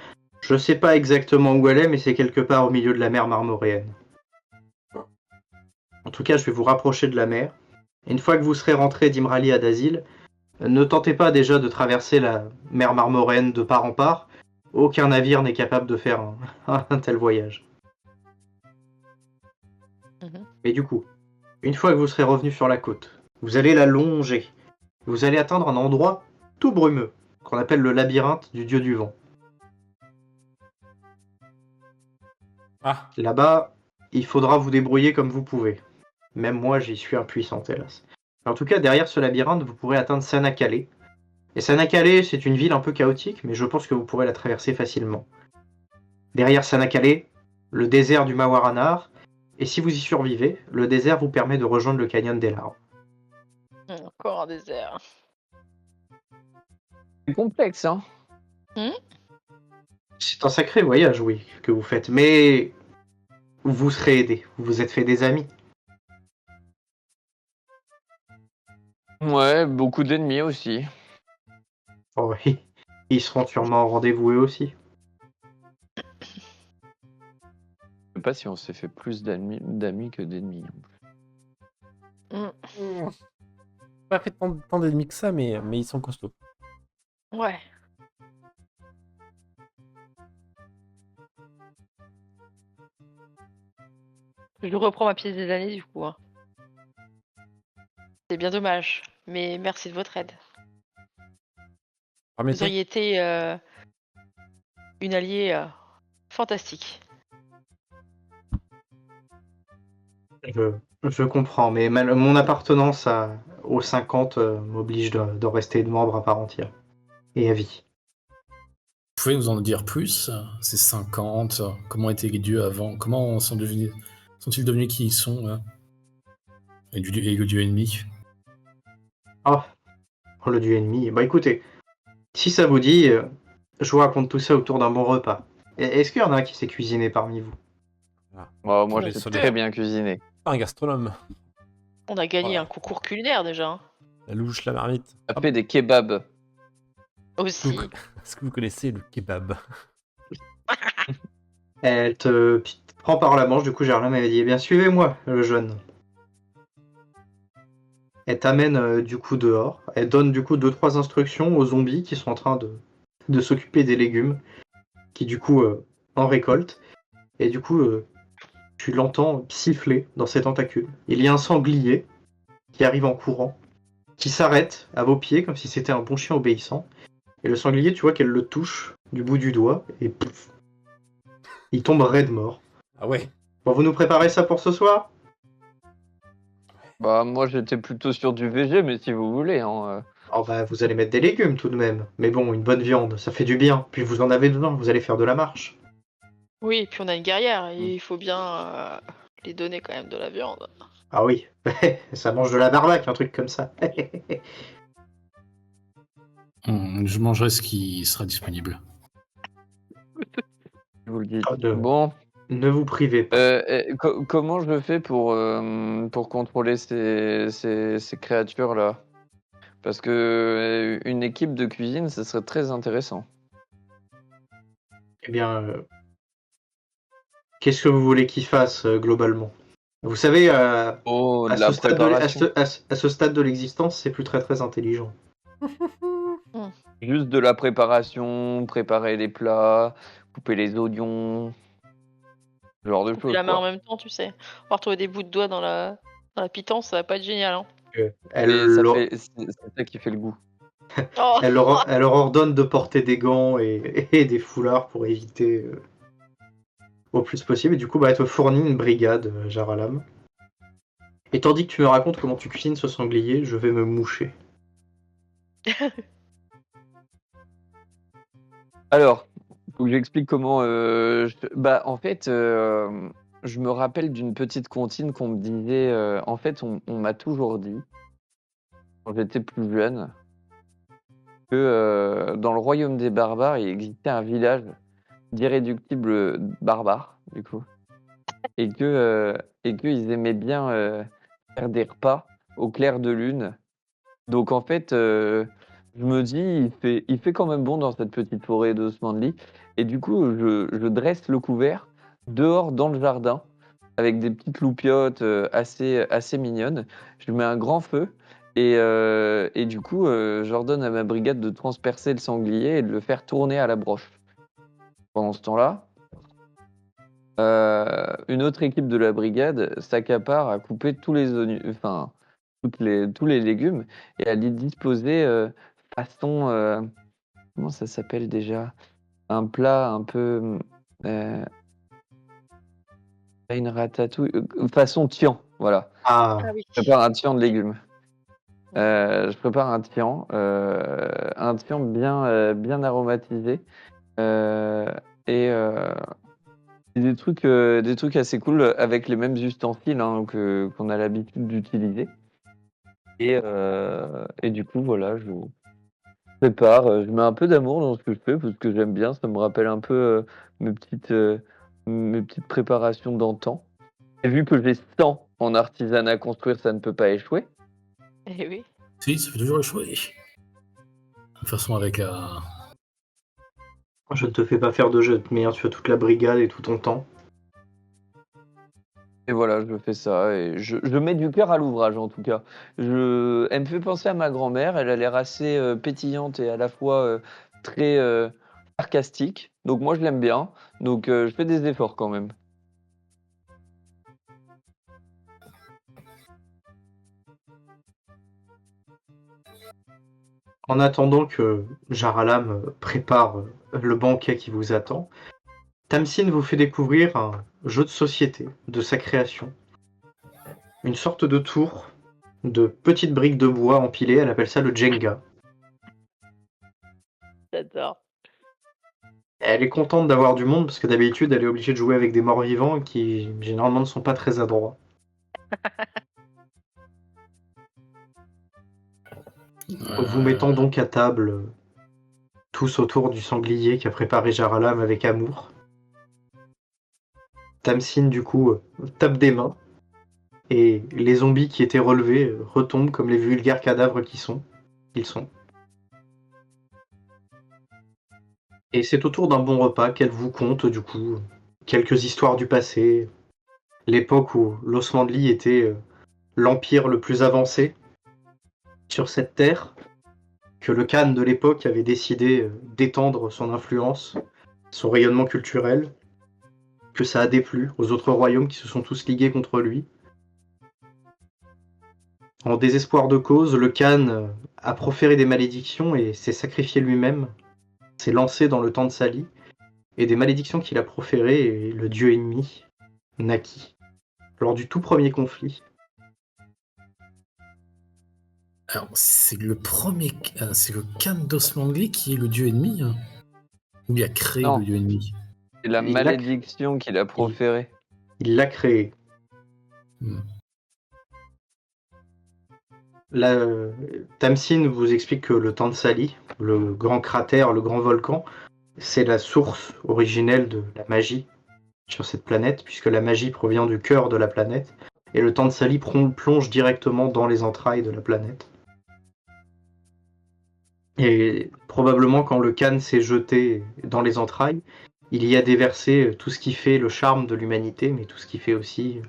Je sais pas exactement où elle est, mais c'est quelque part au milieu de la mer Marmoréenne. En tout cas, je vais vous rapprocher de la mer. Et une fois que vous serez rentré d'Imrali Adazil, ne tentez pas déjà de traverser la mer Marmoréenne de part en part. Aucun navire n'est capable de faire un tel voyage. Mais du coup, une fois que vous serez revenu sur la côte, vous allez la longer. Vous allez atteindre un endroit tout brumeux, qu'on appelle le labyrinthe du dieu du vent. Ah, Là-bas, il faudra vous débrouiller comme vous pouvez. Même moi, j'y suis impuissant, hélas. En tout cas, derrière ce labyrinthe, vous pourrez atteindre Sanakale. Et Sanakale, c'est une ville un peu chaotique, mais je pense que vous pourrez la traverser facilement. Derrière Sanakale, le désert du Mawaranar, et si vous y survivez, le désert vous permet de rejoindre le canyon des larmes. Encore un désert. C'est complexe, hein. C'est un sacré voyage, oui, que vous faites, mais vous serez aidé, vous vous êtes fait des amis. Ouais, beaucoup d'ennemis aussi. Oh oui, ils seront sûrement au rendez-vous eux aussi. Je sais pas si on s'est fait plus d'amis que d'ennemis. pas fait tant d'ennemis que ça, mais ils sont costauds. Ouais. Je reprends ma pièce des années du coup. Hein. C'est bien dommage, mais merci de votre aide. Vous auriez été une alliée fantastique. Je comprends, mais mon appartenance aux 50 m'oblige de rester de membre à part entière. Et à vie. Vous pouvez nous en dire plus? Ces 50, comment étaient les dieux avant? Comment sont-ils devenus qui ils sont? Et le dieu ennemi? Oh, le dieu ennemi. Bah écoutez, si ça vous dit, je vous raconte tout ça autour d'un bon repas. Est-ce qu'il y en a un qui sait cuisiner parmi vous? Oh, moi, Ouais, je sais solide. très bien cuisiner. Un gastronome. On a gagné Ouais. un concours culinaire déjà. Hein. La louche, la marmite. Taper des kebabs. Aussi. Est-ce que vous connaissez le kebab? Elle te prend par la manche, du coup Germain m'avait dit, eh bien suivez-moi, le jeune. Elle t'amène du coup dehors. Elle donne du coup 2-3 instructions aux zombies qui sont en train de s'occuper des légumes, qui du coup en récoltent. Et du coup, tu l'entends siffler dans ses tentacules. Il y a un sanglier qui arrive en courant, qui s'arrête à vos pieds comme si c'était un bon chien obéissant, Et le sanglier, tu vois qu'elle le touche du bout du doigt, et pouf, il tombe raide mort. Ah ouais. Bon, vous nous préparez ça pour ce soir? Bah, moi, j'étais plutôt sur du VG, mais si vous voulez, hein. Oh bah, vous allez mettre des légumes tout de même. Mais bon, une bonne viande, ça fait du bien. Puis vous en avez dedans, vous allez faire de la marche. Oui, et puis on a une guerrière, et il faut bien les donner quand même de la viande. Ah oui, ça mange de la barbaque, un truc comme ça. Je mangerai ce qui sera disponible. Je vous le dis. Ah, Bon, Ne vous privez pas. comment je fais pour contrôler ces créatures-là? Parce que une équipe de cuisine, ça serait très intéressant. Eh bien, qu'est-ce que vous voulez qu'il fasse globalement? Vous savez, Oh, à de la ce stade de, préparation. à ce stade de l'existence, c'est plus très très intelligent. Juste de la préparation, préparer les plats, couper les oignons, ce genre de Couper choses, la main en quoi. même temps, tu sais. On va retrouver des bouts de doigts dans la pitance, ça va pas être génial, hein. Elle, Mais leur, c'est ça qui fait le goût. Oh elle leur ordonne de porter des gants et des foulards pour éviter au plus possible. Et du coup, bah, elle te fournit une brigade, Jaralam. Et tandis que tu me racontes comment tu cuisines ce sanglier, je vais me moucher. Alors, faut que j'explique comment. Bah, en fait, je me rappelle d'une petite comptine qu'on me disait. En fait, on m'a toujours dit, quand j'étais plus jeune, que dans le royaume des barbares, il existait un village d'irréductibles barbares, du coup, et qu'ils aimaient bien faire des repas au clair de lune. Donc, en fait, je me dis, il fait quand même bon dans cette petite forêt d'Osmanli. Et du coup, je dresse le couvert dehors dans le jardin avec des petites loupiottes assez mignonnes. Je mets un grand feu et du coup, j'ordonne à ma brigade de transpercer le sanglier et de le faire tourner à la broche. Pendant ce temps-là, une autre équipe de la brigade s'accapare à couper tous les oignons, enfin, tous les légumes et à les disposer façon. Comment ça s'appelle déjà? Un plat un peu. euh, Pas une ratatouille, façon tian, voilà. Ah, Ah oui. Je prépare un tian de légumes. Je prépare un tian bien aromatisé. euh, et des trucs assez cool avec les mêmes ustensiles hein, qu'on a l'habitude d'utiliser. Et du coup, voilà, je prépare. Je mets un peu d'amour dans ce que je fais parce que j'aime bien. Ça me rappelle un peu mes petites, euh, mes petites préparations d'antan. Et vu que j'ai 100 en artisanat à construire, ça ne peut pas échouer. Eh oui. Si, ça fait toujours échouer. De toute façon, avec la. je ne te fais pas faire de jeu, mais tu as toute la brigade et tout ton temps. Et voilà, je fais ça et je mets du cœur à l'ouvrage en tout cas. Elle me fait penser à ma grand-mère, elle a l'air assez pétillante et à la fois très sarcastique. Donc moi je l'aime bien, donc je fais des efforts quand même. En attendant que Jaralam prépare le banquet qui vous attend, Tamsin vous fait découvrir un jeu de société de sa création. Une sorte de tour de petites briques de bois empilées, elle appelle ça le Jenga. J'adore. Elle est contente d'avoir du monde parce que d'habitude elle est obligée de jouer avec des morts vivants qui généralement ne sont pas très adroits. Vous mettant donc à table tous autour du sanglier qu'a préparé Jaralam avec amour. Tamsin du coup tape des mains et les zombies qui étaient relevés retombent comme les vulgaires cadavres qu'ils sont. Et c'est autour d'un bon repas qu'elle vous conte du coup quelques histoires du passé, l'époque où l'Osmanli était l'empire le plus avancé sur cette terre, que le Khan de l'époque avait décidé d'étendre son influence, son rayonnement culturel, que ça a déplu aux autres royaumes qui se sont tous ligués contre lui. En désespoir de cause, le Khan a proféré des malédictions et s'est sacrifié lui-même, s'est lancé dans le temps de Sali, et des malédictions qu'il a proférées, et le dieu ennemi naquit. Lors du tout premier conflit, Alors, c'est le Khan d'Osmanli qui est le dieu ennemi, hein ou il a créé Non. le dieu ennemi? C'est la Il l'a- malédiction qu'il a proférée. il l'a créé. Hmm. Tamsin vous explique que le temps de Sali, le grand cratère, le grand volcan, c'est la source originelle de la magie sur cette planète, puisque la magie provient du cœur de la planète, et le temps de Sali plonge directement dans les entrailles de la planète. Et probablement quand le Khan s'est jeté dans les entrailles, il y a déversé tout ce qui fait le charme de l'humanité, mais tout ce qui fait aussi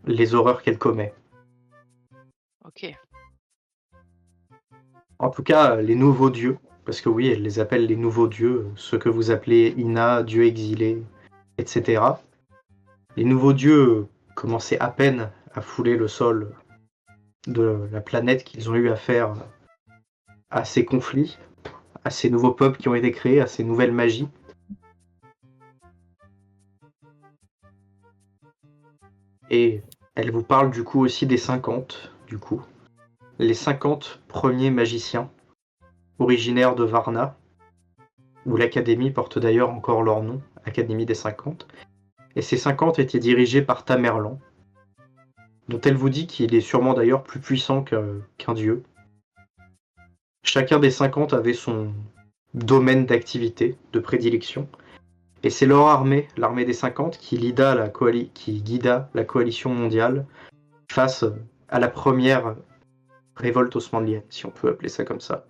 les horreurs qu'elle commet. Ok. En tout cas, les nouveaux dieux, parce que oui, elle les appelle les nouveaux dieux, ceux que vous appelez Ina, dieu exilé, etc. Les nouveaux dieux commençaient à peine à fouler le sol de la planète qu'ils ont eu affaire à ces conflits, à ces nouveaux peuples qui ont été créés, à ces nouvelles magies. Et elle vous parle du coup aussi des 50, du coup. Les 50 premiers magiciens, originaires de Varna, où l'académie porte d'ailleurs encore leur nom, Académie des 50. Et ces 50 étaient dirigés par Tamerlan, dont elle vous dit qu'il est sûrement d'ailleurs plus puissant qu'un dieu. Chacun des 50 avait son domaine d'activité, de prédilection, et c'est leur armée, l'armée des 50, qui guida la coalition mondiale face à la première révolte osmanlienne, si on peut appeler ça comme ça.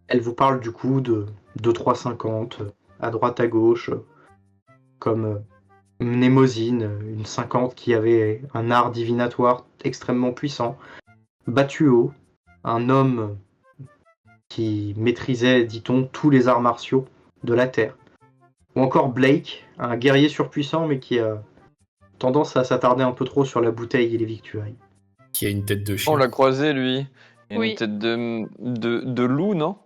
Elle vous parle du coup de 2-3-50, à droite à gauche, comme Mnémosine, une 50 qui avait un art divinatoire extrêmement puissant, Batuo, un homme qui maîtrisait, dit-on, tous les arts martiaux de la Terre, ou encore Blake, un guerrier surpuissant mais qui a tendance à s'attarder un peu trop sur la bouteille et les victuailles. Qui a une tête de chien. On l'a croisé, lui. Il a Oui. une tête de loup, non?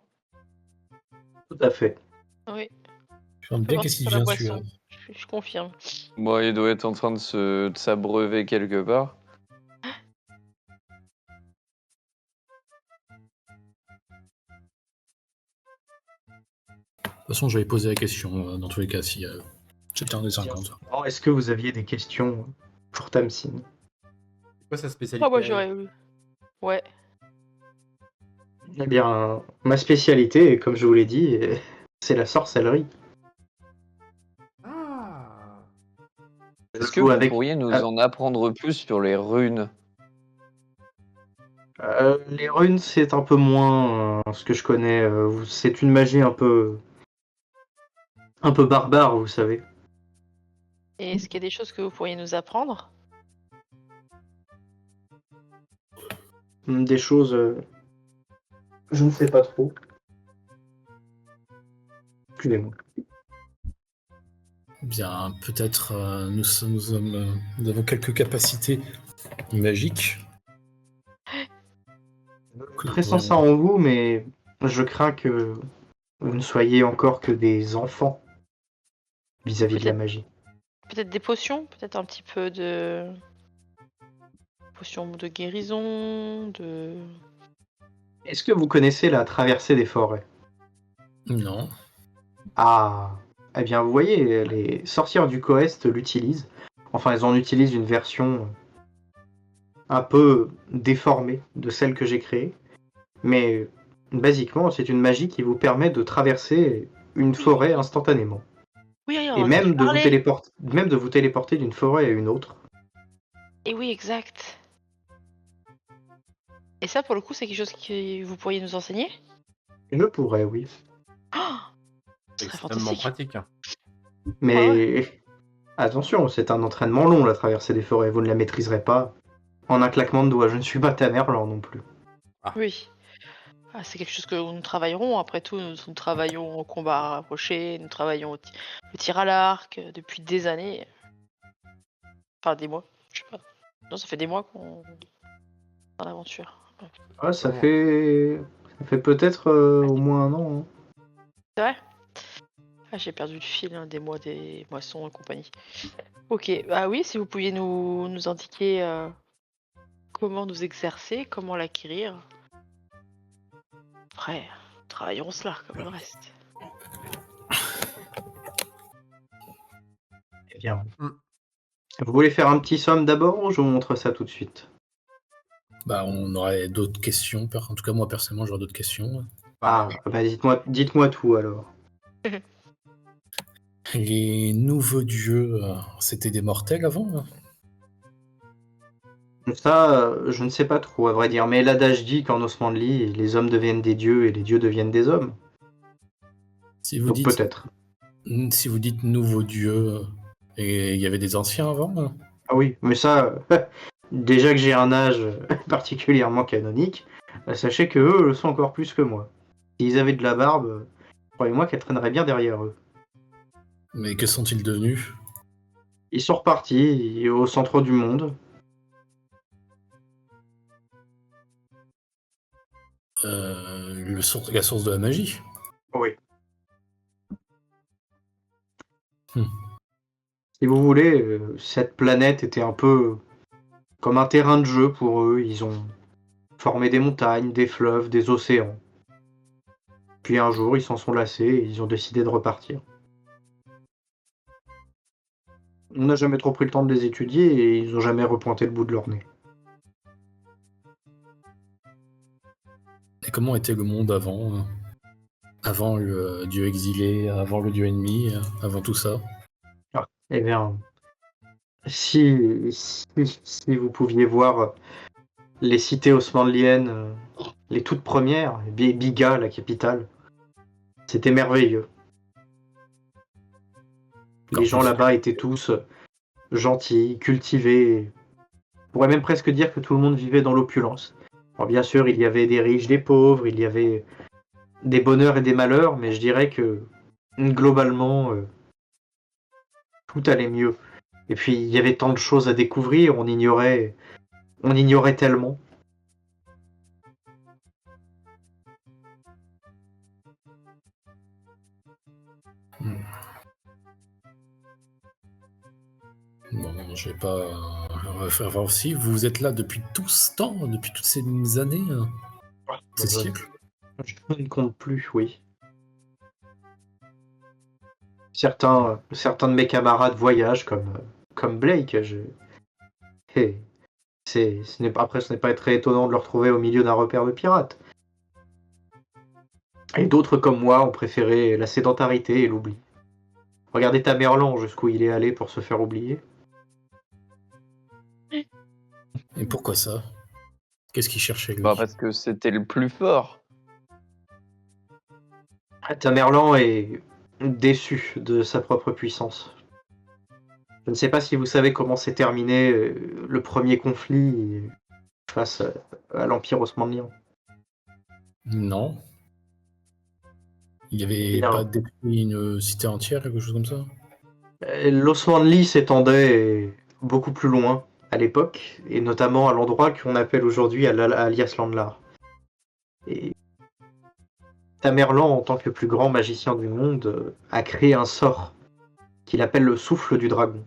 Tout à fait. Oui. Je me demande bien qu'est-ce qu'il Sur la vient celui-là. boisson. Je confirme. Bon, il doit être en train de s'abreuver quelque part. De toute façon, j'avais posé la question dans tous les cas si c'était un des 50. Alors, est-ce que vous aviez des questions pour Tamsin? C'est quoi sa spécialité? Ah, moi j'aurais eu. Ouais. Eh bien, ma spécialité, comme je vous l'ai dit, c'est la sorcellerie. Ah. Est-ce Je que joue vous pourriez nous Ah, en apprendre plus sur les runes? les runes, c'est un peu moins ce que je connais. C'est une magie un peu barbare, vous savez. Et est-ce qu'il y a des choses que vous pourriez nous apprendre? Des choses, je ne sais pas trop. Excusez-moi. Bien, peut-être nous avons quelques capacités magiques. Je pressens ça en vous, mais je crains que vous ne soyez encore que des enfants vis-à-vis de la magie. Peut-être des potions? Peut-être un petit peu de. Potions de guérison, de. Est-ce que vous connaissez la traversée des forêts? Non. Ah, eh bien, vous voyez, les sorcières du Coest l'utilisent. Enfin, elles en utilisent une version un peu déformée de celle que j'ai créée. Mais basiquement, c'est une magie qui vous permet de traverser une forêt instantanément. Oui, Et on en a même parlé. de vous téléporter d'une forêt à une autre. Et oui, exact. Et ça, pour le coup, c'est quelque chose que vous pourriez nous enseigner? Je pourrais, oui. Oh, C'est ce serait extrêmement fantastique. pratique. Hein. Mais attention, c'est un entraînement long, la traversée des forêts. Vous ne la maîtriserez pas en un claquement de doigts. Je ne suis pas Tamerlan non plus. Oui. Ah, c'est quelque chose que nous travaillerons. Après tout, nous travaillons au combat rapproché, nous travaillons au tir à l'arc depuis des années. Enfin, des mois. Je sais pas. Non, ça fait des mois qu'on est en aventure. Ah, ça Comment fait peut-être au moins un an. Hein. C'est vrai? Ah, j'ai perdu le fil des mois des moissons et compagnie. Ok, ah oui, si vous pouviez nous indiquer comment nous exercer, comment l'acquérir. Après, travaillons cela comme le reste. Eh bien, Mm. vous voulez faire un petit somme d'abord ou je vous montre ça tout de suite? Bah, on aurait d'autres questions. En tout cas, moi, personnellement, j'aurais d'autres questions. Ah, bah dites-moi tout alors. Les nouveaux dieux, c'était des mortels avant? Ça, je ne sais pas trop, à vrai dire, mais l'adage dit qu'en Osmanli, les hommes deviennent des dieux et les dieux deviennent des hommes. Si vous Donc dites, peut-être. si vous dites nouveaux dieux, et il y avait des anciens avant? Ah oui, mais ça, déjà que j'ai un âge particulièrement canonique, sachez que eux le sont encore plus que moi. S'ils avaient de la barbe, croyez-moi qu'elle traînerait bien derrière eux. Mais que sont-ils devenus? Ils sont repartis au centre du monde. La source de la magie? Oui. Hmm. Si vous voulez, cette planète était un peu comme un terrain de jeu pour eux. Ils ont formé des montagnes, des fleuves, des océans. Puis un jour, ils s'en sont lassés et ils ont décidé de repartir. On n'a jamais trop pris le temps de les étudier et ils n'ont jamais repointé le bout de leur nez. Et comment était le monde avant? Avant le dieu exilé, avant le dieu ennemi, avant tout ça? Eh bien, si vous pouviez voir les cités osmanliennes, les toutes premières, Biga, la capitale, c'était merveilleux. Les Encore gens plus. là-bas étaient tous gentils, cultivés. On pourrait même presque dire que tout le monde vivait dans l'opulence. Alors bien sûr, il y avait des riches, des pauvres, il y avait des bonheurs et des malheurs, mais je dirais que globalement, tout allait mieux. Et puis, il y avait tant de choses à découvrir, on ignorait tellement. Bon, je vais pas refaire voir aussi. Vous êtes là depuis tout ce temps, depuis toutes ces années, ces siècles? Je ne compte plus, oui. Certains de mes camarades voyagent comme Blake. Et après, ce n'est pas très étonnant de le retrouver au milieu d'un repère de pirates. Et d'autres comme moi ont préféré la sédentarité et l'oubli. Regardez Tamerlan jusqu'où il est allé pour se faire oublier. Et pourquoi ça? Qu'est-ce qu'il cherchait, lui? Bah, parce que c'était le plus fort. Tamerlan est déçu de sa propre puissance. Je ne sais pas si vous savez comment s'est terminé le premier conflit face à l'Empire osmanlien. Non. Il n'y avait Bien. pas détruit une cité entière, quelque chose comme ça? L'Osmanli s'étendait beaucoup plus loin à l'époque, et notamment à l'endroit qu'on appelle aujourd'hui Alias Landlar. Et Tamerlan, en tant que plus grand magicien du monde, a créé un sort qu'il appelle le souffle du dragon.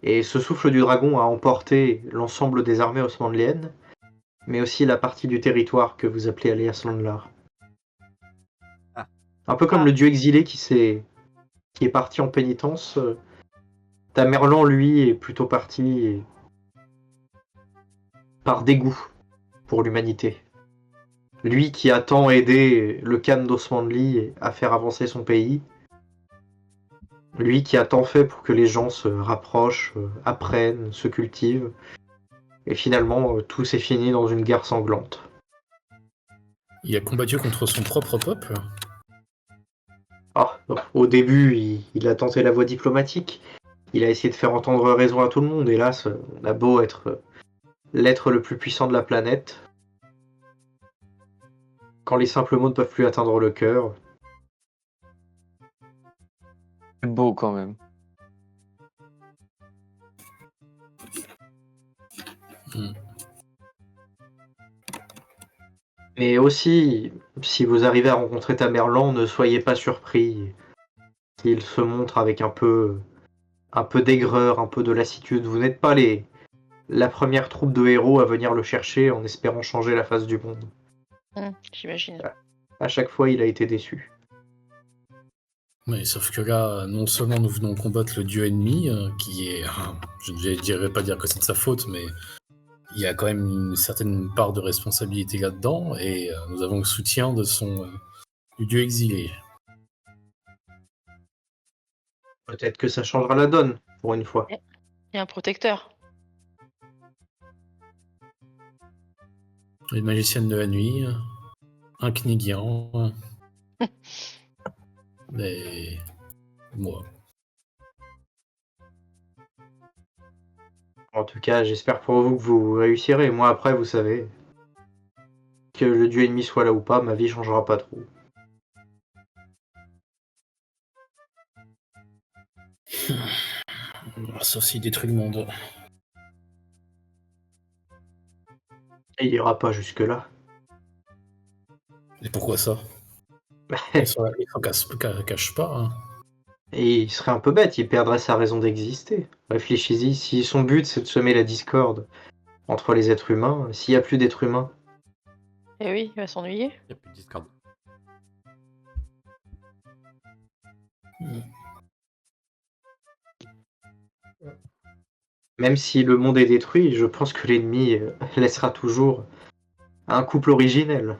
Et ce souffle du dragon a emporté l'ensemble des armées osmanliennes, mais aussi la partie du territoire que vous appelez Alias Landlar. Ah. Un peu comme le dieu exilé qui est parti en pénitence, Tamerlan, lui, est plutôt parti par dégoût pour l'humanité. Lui qui a tant aidé le Khan d'Osmanli à faire avancer son pays, lui qui a tant fait pour que les gens se rapprochent, apprennent, se cultivent, et finalement tout s'est fini dans une guerre sanglante. Il a combattu contre son propre peuple? Au début, il a tenté la voie diplomatique, il a essayé de faire entendre raison à tout le monde, hélas, on a beau être l'être le plus puissant de la planète, quand les simples mots ne peuvent plus atteindre le cœur. C'est beau quand même. Hmm. Mais aussi, si vous arrivez à rencontrer Tamerlan, ne soyez pas surpris s'il se montre avec un peu d'aigreur, un peu de lassitude. Vous n'êtes pas la première troupe de héros à venir le chercher en espérant changer la face du monde. J'imagine. À chaque fois, il a été déçu. Oui, sauf que là, non seulement nous venons combattre le dieu ennemi, qui est... je ne dirais pas dire que c'est de sa faute, mais il y a quand même une certaine part de responsabilité là-dedans, et nous avons le soutien de du dieu exilé. Peut-être que ça changera la donne, pour une fois. Il y a un protecteur. Une magicienne de la nuit, un Knigian, et moi. En tout cas, j'espère pour vous que vous réussirez. Moi, après, vous savez, que le dieu ennemi soit là ou pas, ma vie changera pas trop. Sauf s'il détruit le monde. Et il ira pas jusque-là. Et pourquoi ça? Il s'en cache pas. Hein. Et il serait un peu bête, il perdrait sa raison d'exister. Réfléchis-y, si son but c'est de semer la discorde entre les êtres humains, s'il n'y a plus d'êtres humains, Eh oui, il va s'ennuyer. Il n'y a plus de Discord. même si le monde est détruit, je pense que l'ennemi laissera toujours un couple originel.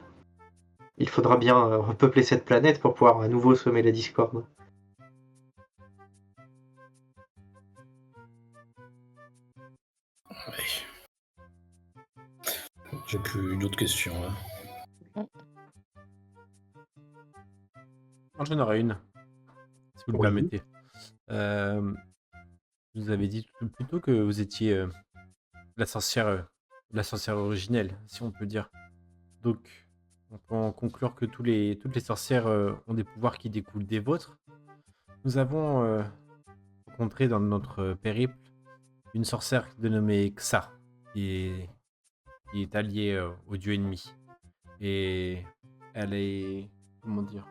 Il faudra bien repeupler cette planète pour pouvoir à nouveau semer la discorde. Ouais. J'ai plus d'autres questions. Là. J'en aurais une, si vous le Oui. permettez. Vous avez dit plus tôt que vous étiez la sorcière originelle, si on peut dire. Donc, on peut en conclure que toutes les sorcières ont des pouvoirs qui découlent des vôtres. Nous avons rencontré dans notre périple une sorcière dénommée Xa, qui est alliée au dieu ennemi. Et elle est... Comment dire?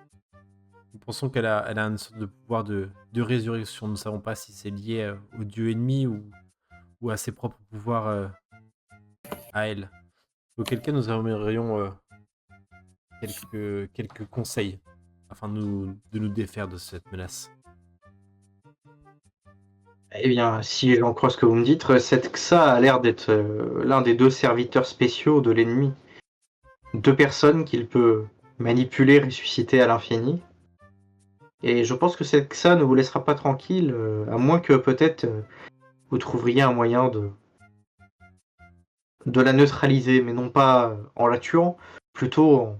Nous pensons qu'elle a une sorte de pouvoir de résurrection. Nous ne savons pas si c'est lié au dieu ennemi ou à ses propres pouvoirs à elle. Auquel cas, nous aimerions quelques conseils afin de nous défaire de cette menace. Eh bien, si j'en crois ce que vous me dites, cette Xa a l'air d'être l'un des deux serviteurs spéciaux de l'ennemi. Deux personnes qu'il peut manipuler, ressusciter à l'infini. Et je pense que cette Xa ne vous laissera pas tranquille, à moins que peut-être vous trouveriez un moyen de la neutraliser, mais non pas en la tuant, plutôt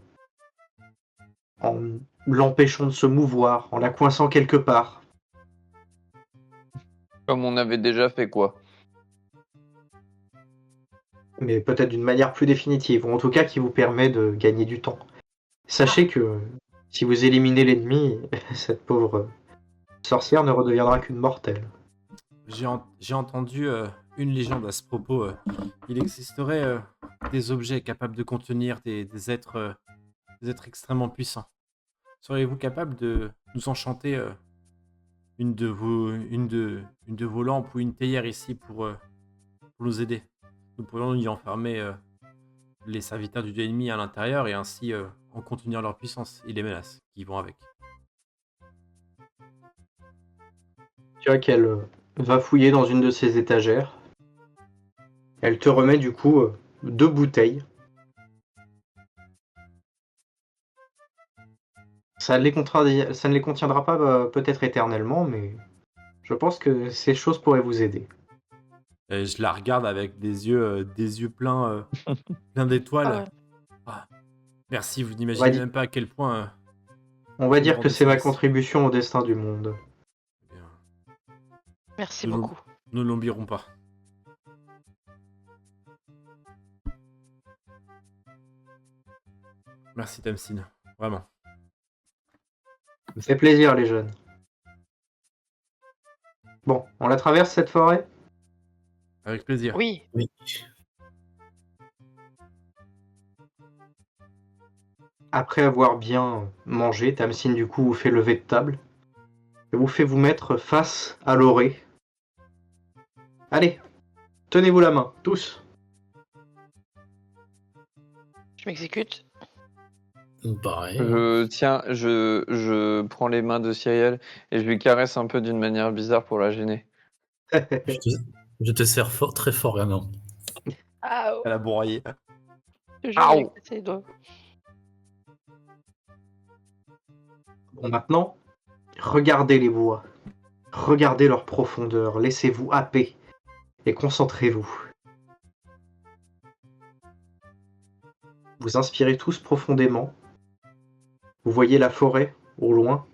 en l'empêchant de se mouvoir, en la coinçant quelque part. Comme on avait déjà fait quoi. Mais peut-être d'une manière plus définitive, ou en tout cas qui vous permet de gagner du temps. Sachez que si vous éliminez l'ennemi, cette pauvre sorcière ne redeviendra qu'une mortelle. J'ai entendu une légende à ce propos. Il existerait des objets capables de contenir des êtres extrêmement puissants. Seriez-vous capable de nous enchanter une de vos lampes ou une théière ici pour nous aider? Nous pourrions y enfermer les serviteurs du dieu ennemi à l'intérieur et ainsi en contenir leur puissance et les menaces qui vont avec. Tu vois qu'elle va fouiller dans une de ses étagères. Elle te remet du coup 2 bouteilles. Ça ne les contiendra pas peut-être éternellement, mais je pense que ces choses pourraient vous aider. Et je la regarde avec des yeux pleins d'étoiles. Ah, merci, vous n'imaginez même pas à quel point. On va vous dire me que rendez c'est ma service. contribution au destin du monde. Eh bien, Merci nous beaucoup. nous l'oublierons pas. Merci Tamsin, vraiment. Ça me fait plaisir les jeunes. Bon, on la traverse cette forêt? Avec plaisir. Oui, Oui. Après avoir bien mangé, Tamsin du coup vous fait lever de table et vous fait vous mettre face à l'orée. Allez, tenez-vous la main, tous. Je m'exécute. Pareil. Je prends les mains de Cyrielle et je lui caresse un peu d'une manière bizarre pour la gêner. Je te, je te serre fort, très fort la main. Ah, Elle a broyé. je jure, il a Au. cassé les doigts. Bon, maintenant, regardez les bois. Regardez leur profondeur. Laissez-vous happer et concentrez-vous. Vous inspirez tous profondément. Vous voyez la forêt au loin.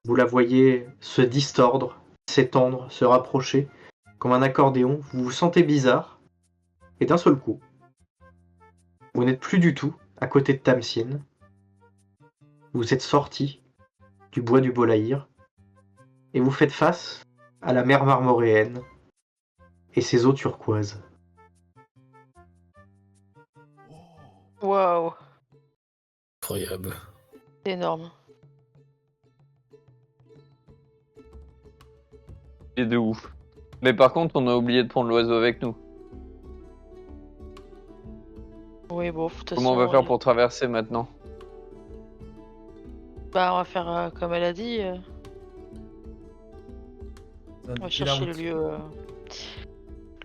Vous la voyez se distordre, s'étendre, se rapprocher, comme un accordéon. Vous vous sentez bizarre. Et d'un seul coup, vous n'êtes plus du tout à côté de Tamsin. Vous êtes sorti du bois du Bolaïr et vous faites face à la mer Marmoréenne et ses eaux turquoises. Waouh, Incroyable. c'est énorme. Et de ouf. Mais par contre, on a oublié de prendre l'oiseau avec nous. Oui, bon, de toute façon. Comment on va faire pour traverser maintenant? Bah, on va faire comme elle a dit. On va chercher le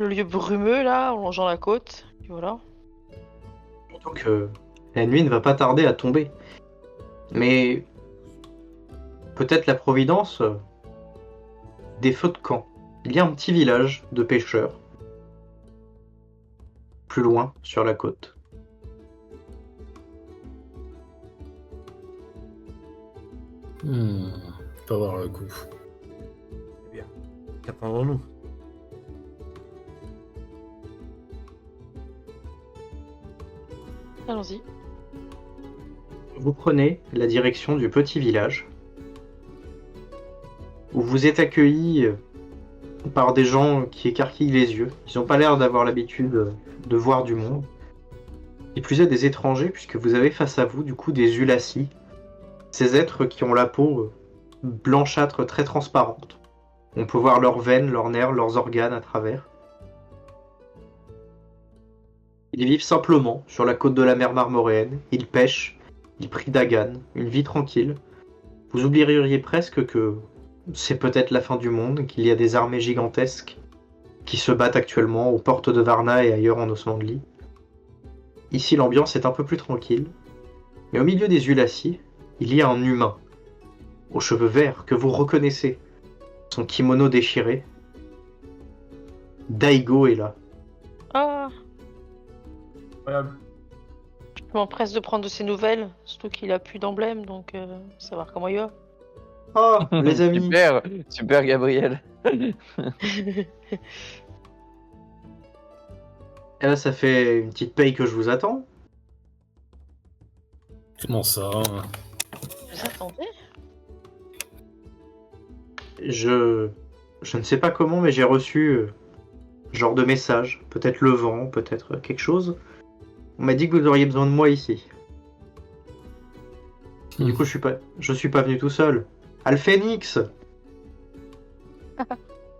lieu brumeux là, en longeant la côte. Et voilà. Surtout que la nuit ne va pas tarder à tomber. Mais peut-être la Providence des feux de camp. Il y a un petit village de pêcheurs plus loin sur la côte. Pas voir le coup. Eh bien, qu'attendons-nous? Allons-y. Vous prenez la direction du petit village où vous êtes accueillis par des gens qui écarquillent les yeux. Ils n'ont pas l'air d'avoir l'habitude de voir du monde. Et plus est des étrangers, puisque vous avez face à vous du coup des Ulassi, ces êtres qui ont la peau blanchâtre très transparente. On peut voir leurs veines, leurs nerfs, leurs organes à travers. Ils vivent simplement sur la côte de la mer Marmoréenne. Ils pêchent, ils prient Dagan, une vie tranquille. Vous oublieriez presque que c'est peut-être la fin du monde, qu'il y a des armées gigantesques qui se battent actuellement aux portes de Varna et ailleurs en Osmanli. Ici, l'ambiance est un peu plus tranquille. Mais au milieu des Ulassi, il y a un humain, aux cheveux verts, que vous reconnaissez. Son kimono déchiré. Daigo est là. Ah, Incroyable. je m'empresse de prendre de ses nouvelles, surtout qu'il a plus d'emblème, donc savoir comment il va. Oh, les amis. Super, super Gabriel. Eh ben, ça fait une petite paye que je vous attends. Comment ça? Vous attendez? Je ne sais pas comment, mais j'ai reçu genre de message. Peut-être le vent, peut-être quelque chose. On m'a dit que vous auriez besoin de moi ici. Du coup, je suis pas venu tout seul. Alphénix.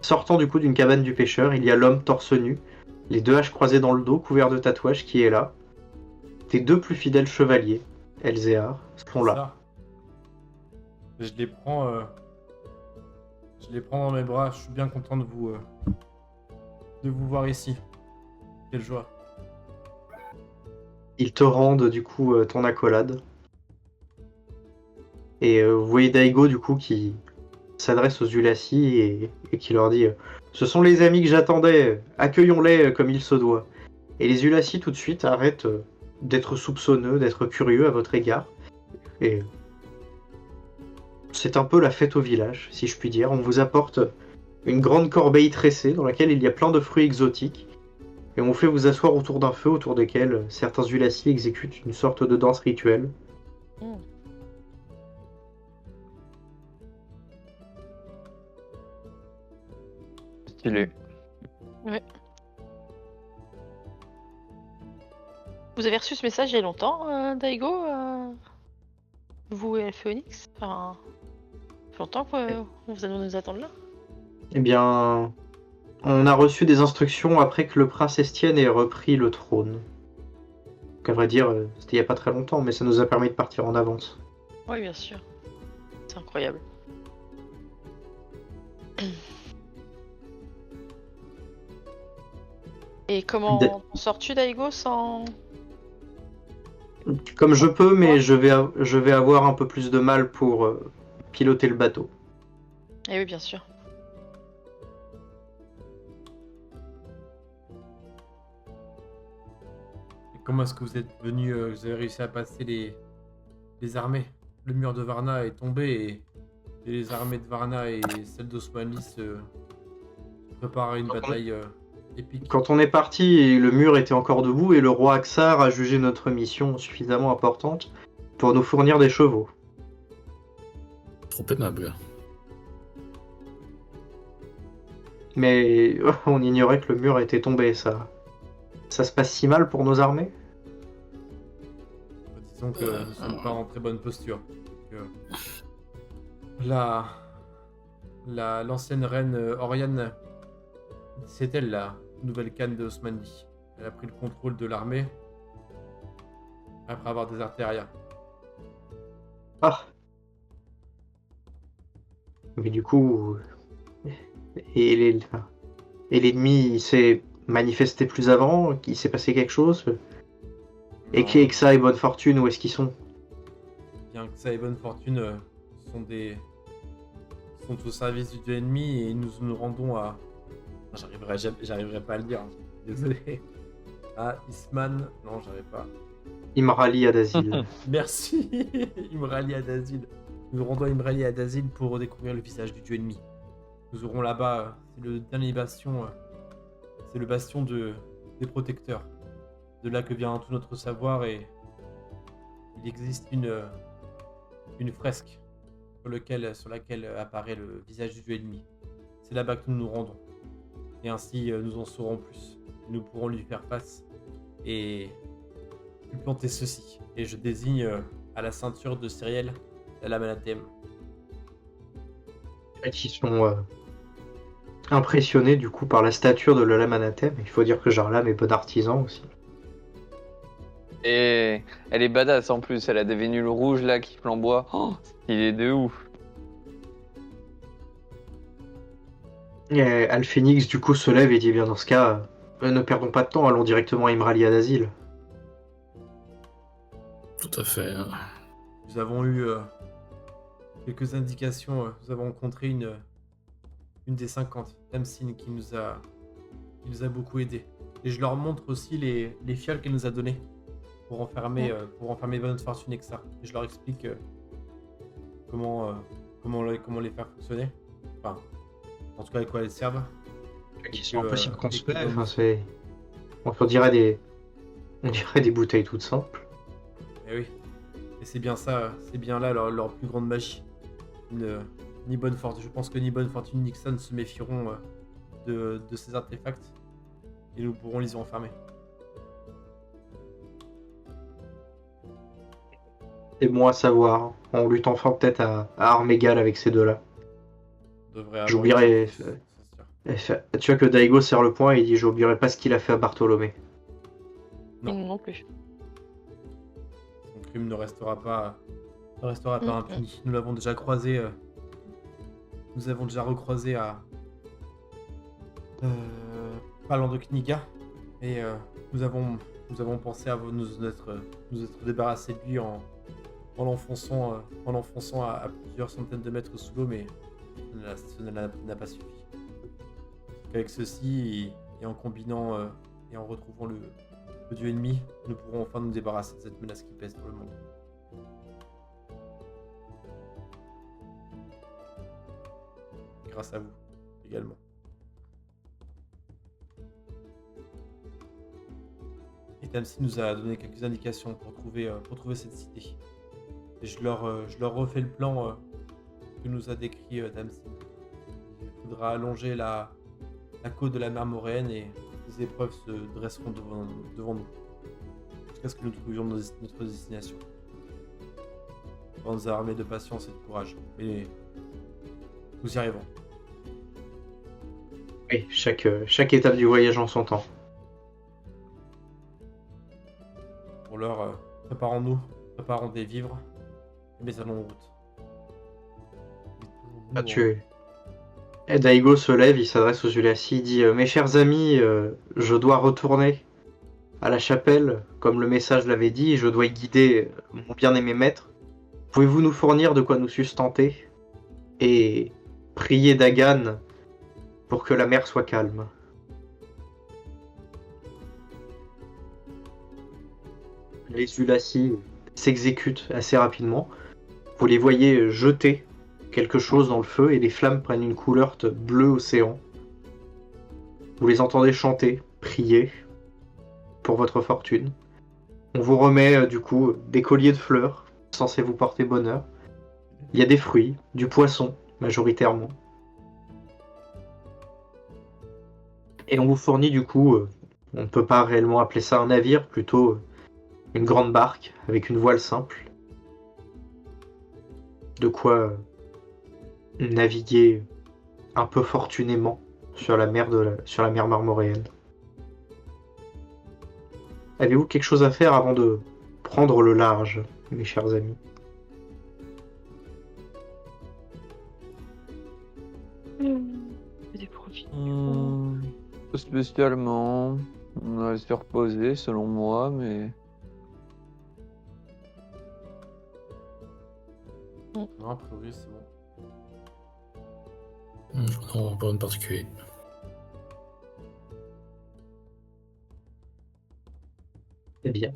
Sortant du coup d'une cabane du pêcheur, il y a l'homme torse nu, les deux haches croisées dans le dos, couvert de tatouages, qui est là. Tes deux plus fidèles chevaliers, Elzéar, sont là. Ça. Je les prends. Je les prends dans mes bras. Je suis bien content de vous voir ici. Quelle joie. Ils te rendent du coup ton accolade. Et vous voyez Daigo du coup qui s'adresse aux Ulassi et qui leur dit ce sont les amis que j'attendais, accueillons-les comme il se doit. Et les Ulassi tout de suite arrêtent d'être soupçonneux, d'être curieux à votre égard. Et c'est un peu la fête au village, si je puis dire. On vous apporte une grande corbeille tressée dans laquelle il y a plein de fruits exotiques. Et on vous fait vous asseoir autour d'un feu autour desquels certains Ulassi exécutent une sorte de danse rituelle. Stylé. Ouais. Vous avez reçu ce message il y a longtemps, Daigo vous et Phoenix enfin, ça fait longtemps que vous allez nous attendre là. Eh bien, on a reçu des instructions après que le prince Estienne ait repris le trône. Donc, à vrai dire, c'était il y a pas très longtemps, mais ça nous a permis de partir en avance. Oui, bien sûr. C'est incroyable. Et comment D'a- t'en sors-tu, Daigo, sans... Comme je peux, mais je vais avoir un peu plus de mal pour piloter le bateau. Eh oui, bien sûr. Et comment est-ce que vous êtes venu, vous avez réussi à passer les armées? Le mur de Varna est tombé et les armées de Varna et celles d'Osmanli se préparent à une bataille épique. Quand on est parti, le mur était encore debout et le roi Aksar a jugé notre mission suffisamment importante pour nous fournir des chevaux. Trop aimable. Mais on ignorait que le mur était tombé, ça. Ça se passe si mal pour nos armées? Disons que nous ne sommes pas en très bonne posture. L'ancienne reine Oriane, c'est elle la nouvelle Khan de Osmanli. Elle a pris le contrôle de l'armée après avoir déserté Aria. Ah. Mais du coup... Et l'ennemi s'est manifesté plus avant, qu'il s'est passé quelque chose? Et que ça et bonne fortune, où est-ce qu'ils sont? Bien que ça et bonne fortune sont au service du dieu ennemi et nous nous rendons à... J'arriverai pas à le dire, hein. Désolé. À Isman... Non, j'arrive pas. Imrali Adazil. Merci. Imrali Adazil. Nous nous rendons à Imrali Adazil pour redécouvrir le visage du dieu ennemi. Nous aurons là-bas, c'est le dernier bastion, c'est le bastion des protecteurs. De là que vient tout notre savoir et il existe une fresque sur laquelle apparaît le visage du dieu ennemi. C'est là-bas que nous nous rendons. Et ainsi, nous en saurons plus. Nous pourrons lui faire face et lui planter ceci. Et je désigne à la ceinture de Cyriel la lame anathème. Qui sont impressionnés du coup par la stature de la lame anathème. Il faut dire que Jarlam est bon artisan aussi. Et elle est badass en plus, elle a des vénules rouges là qui flamboient. Oh, il est de ouf. Et Alphénix du coup se lève et dit bien dans ce cas, ne perdons pas de temps, allons directement à Imrali Adazil. Tout à fait. Nous avons eu quelques indications. Nous avons rencontré une des 50, Tamsin, qui nous a beaucoup aidé. Et je leur montre aussi les fioles qu'elle nous a données pour enfermer bonne fortune et que ça. Et je leur explique comment les faire fonctionner. Enfin, en tout cas, à quoi elles servent. Qui sont un peu circonspects. Enfin, on dirait des bouteilles toutes simples. Et oui. Et c'est bien ça, c'est bien là leur plus grande magie. Ni bonne fortune. Je pense que ni bonne fortune ni Nixon se méfieront de ces artefacts. Et nous pourrons les y enfermer. C'est bon à savoir. On lutte enfin peut-être à armes égales avec ces deux-là. J'oublierai. Tu vois que Daigo serre le poing et il dit j'oublierai pas ce qu'il a fait à Bartholomé. Non plus. Son crime ne restera pas impuni. Nous l'avons déjà croisé. Nous avons déjà recroisé à parlant de Kniga et nous avons pensé à nous être débarrassés de lui en l'enfonçant à plusieurs centaines de mètres sous l'eau, mais cela n'a pas suffi. Avec ceci et en combinant et en retrouvant le dieu ennemi, nous pourrons enfin nous débarrasser de cette menace qui pèse dans le monde. Grâce à vous également. Et Tamsin nous a donné quelques indications pour trouver cette cité. Et je leur refais le plan que nous a décrit Tamsin. Il faudra allonger la côte de la mer Moréenne et les épreuves se dresseront devant nous. jusqu'à ce que nous trouvions notre destination. Grandes armées de patience et de courage. Mais nous y arrivons. Oui, chaque étape du voyage en son temps. Pour l'heure, préparons des vivres et mettons en route. Ah, Et Daigo se lève, il s'adresse aux Ulaci, il dit Mes chers amis, je dois retourner à la chapelle, comme le message l'avait dit, je dois y guider mon bien-aimé maître. Pouvez-vous nous fournir de quoi nous sustenter et prier Dagan pour que la mer soit calme? Les Ulaci s'exécutent assez rapidement. Vous les voyez jeter quelque chose dans le feu et les flammes prennent une couleur bleu océan. Vous les entendez chanter, prier pour votre fortune. On vous remet du coup des colliers de fleurs censés vous porter bonheur. Il y a des fruits, du poisson majoritairement. Et on vous fournit du coup, on ne peut pas réellement appeler ça un navire, plutôt une grande barque avec une voile simple. De quoi naviguer un peu fortunément sur la mer marmoréenne. Avez-vous quelque chose à faire avant de prendre le large, mes chers amis? Des profits. Pas spécialement. On va se reposer selon moi, mais. Non, a priori, c'est bon. Non, pas en particulier. Eh bien.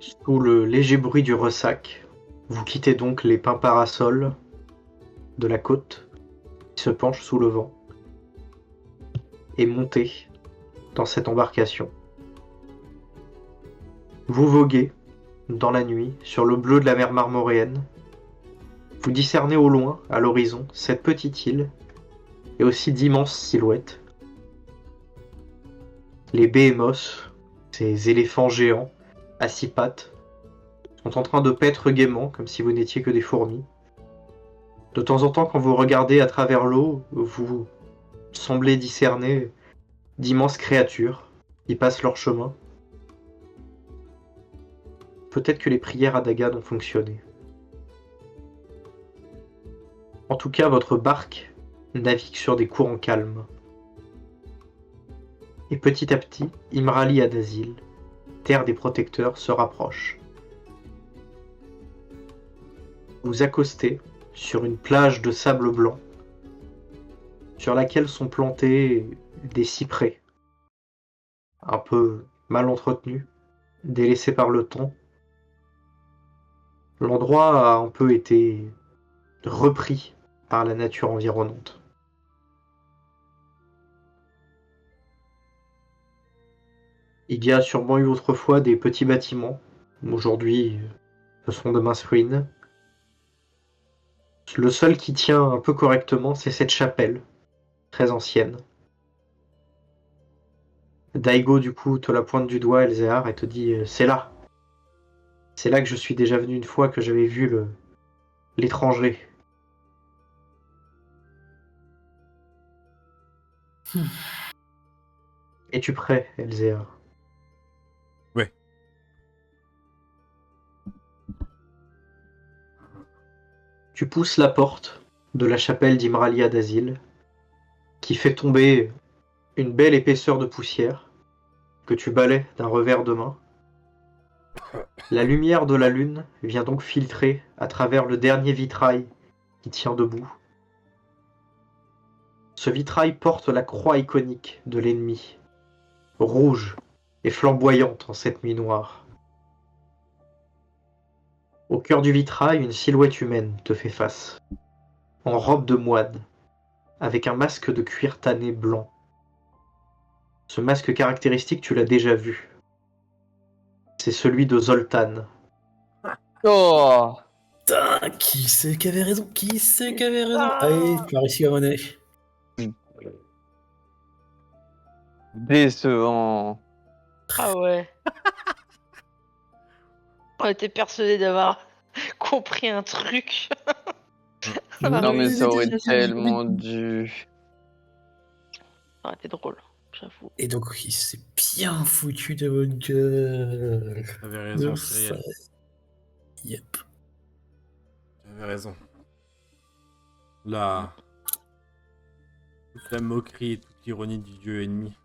Sous le léger bruit du ressac, vous quittez donc les pins parasols de la côte qui se penchent sous le vent et montez dans cette embarcation. Vous voguez dans la nuit sur le bleu de la mer marmoréenne. Vous discernez au loin, à l'horizon, cette petite île et aussi d'immenses silhouettes. Les behémoths, ces éléphants géants à 6 pattes, sont en train de paître gaiement comme si vous n'étiez que des fourmis. De temps en temps, quand vous regardez à travers l'eau, vous semblez discerner d'immenses créatures qui passent leur chemin. Peut-être que les prières à Dagan ont fonctionné. En tout cas, votre barque navigue sur des courants calmes. Et petit à petit, Imrali Adazil, terre des protecteurs, se rapproche. Vous accostez sur une plage de sable blanc, sur laquelle sont plantés des cyprès, un peu mal entretenus, délaissés par le temps. L'endroit a un peu été repris par la nature environnante. Il y a sûrement eu autrefois des petits bâtiments. Aujourd'hui, ce sont de minces ruines. Le seul qui tient un peu correctement, c'est cette chapelle, très ancienne. Daigo, du coup, te la pointe du doigt, Elzéar, et te dit c'est là. C'est là que je suis déjà venu une fois, que j'avais vu l'étranger. Es-tu prêt, Elzéar? Ouais. Tu pousses la porte de la chapelle d'Imralia d'Azil, qui fait tomber une belle épaisseur de poussière que tu balais d'un revers de main. La lumière de la lune vient donc filtrer à travers le dernier vitrail qui tient debout. Ce vitrail porte la croix iconique de l'ennemi, rouge et flamboyante en cette nuit noire. Au cœur du vitrail, une silhouette humaine te fait face, en robe de moine, avec un masque de cuir tanné blanc. Ce masque caractéristique, tu l'as déjà vu. C'est celui de Zoltan. Oh! Putain, qui c'est qui avait raison? Qui c'est qui avait raison? Allez, tu as réussi à monnaie. Décevant. Ah ouais. On était persuadés d'avoir compris un truc. Non, mais Oui, ça aurait c'était ça. tellement dû. Ça aurait été drôle, j'avoue. Et donc, il s'est bien foutu de votre gueule. T'avais raison, De Cyriel. fa- Yep. T'avais raison. Là, toute la moquerie et toute l'ironie du dieu ennemi.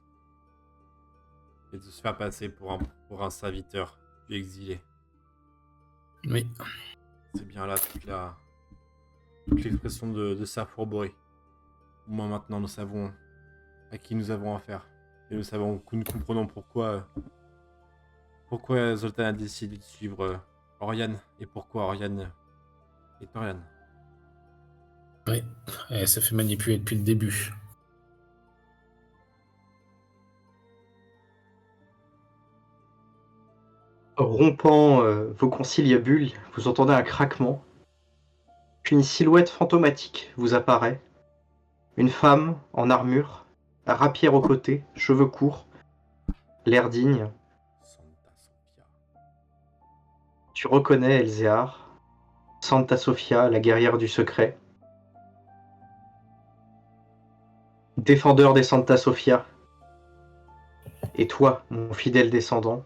Et de se faire passer pour un serviteur du exilé. Oui. C'est bien là toute l'expression de sa fourberie. Au moins maintenant, nous savons à qui nous avons affaire. Et nous comprenons pourquoi Zoltan a décidé de suivre Oriane et pourquoi Oriane est Oriane. Oui. Elle s'est fait manipuler depuis le début. Rompant vos conciliabules, vous entendez un craquement. Puis une silhouette fantomatique vous apparaît. Une femme en armure, rapière au côté, cheveux courts, l'air digne. Santa Sofia. Tu reconnais Elzéar, Santa Sofia, la guerrière du secret. Défendeur des Santa Sofia. Et toi, mon fidèle descendant,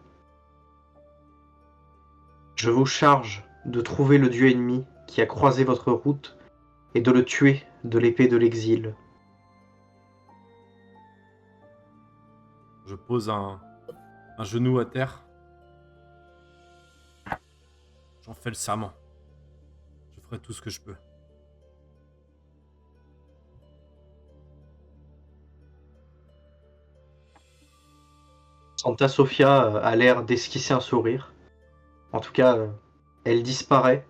je vous charge de trouver le dieu ennemi qui a croisé votre route et de le tuer de l'épée de l'exil. Je pose un genou à terre. J'en fais le serment. Je ferai tout ce que je peux. Santa Sofia a l'air d'esquisser un sourire. En tout cas, elle disparaît.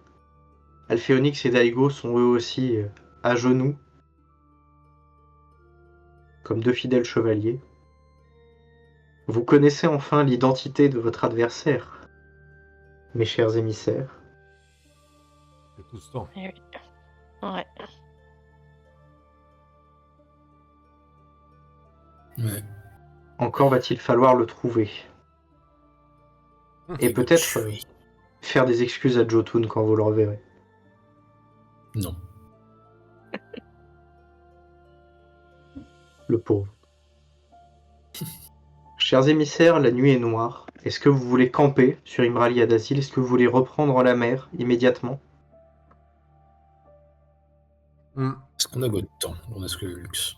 Alphéonix et Daigo sont eux aussi à genoux, comme deux fidèles chevaliers. Vous connaissez enfin l'identité de votre adversaire, mes chers émissaires. C'est tout ce temps. Ouais. Ouais. Encore va-t-il falloir le trouver. Et le peut-être tuer. faire des excuses à Jotun quand vous le reverrez. Non. Le pauvre. Chers émissaires, la nuit est noire. Est-ce que vous voulez camper sur Imralia d'Azil? Est-ce que vous voulez reprendre la mer immédiatement? Est-ce qu'on a votre temps? On a ce que le luxe.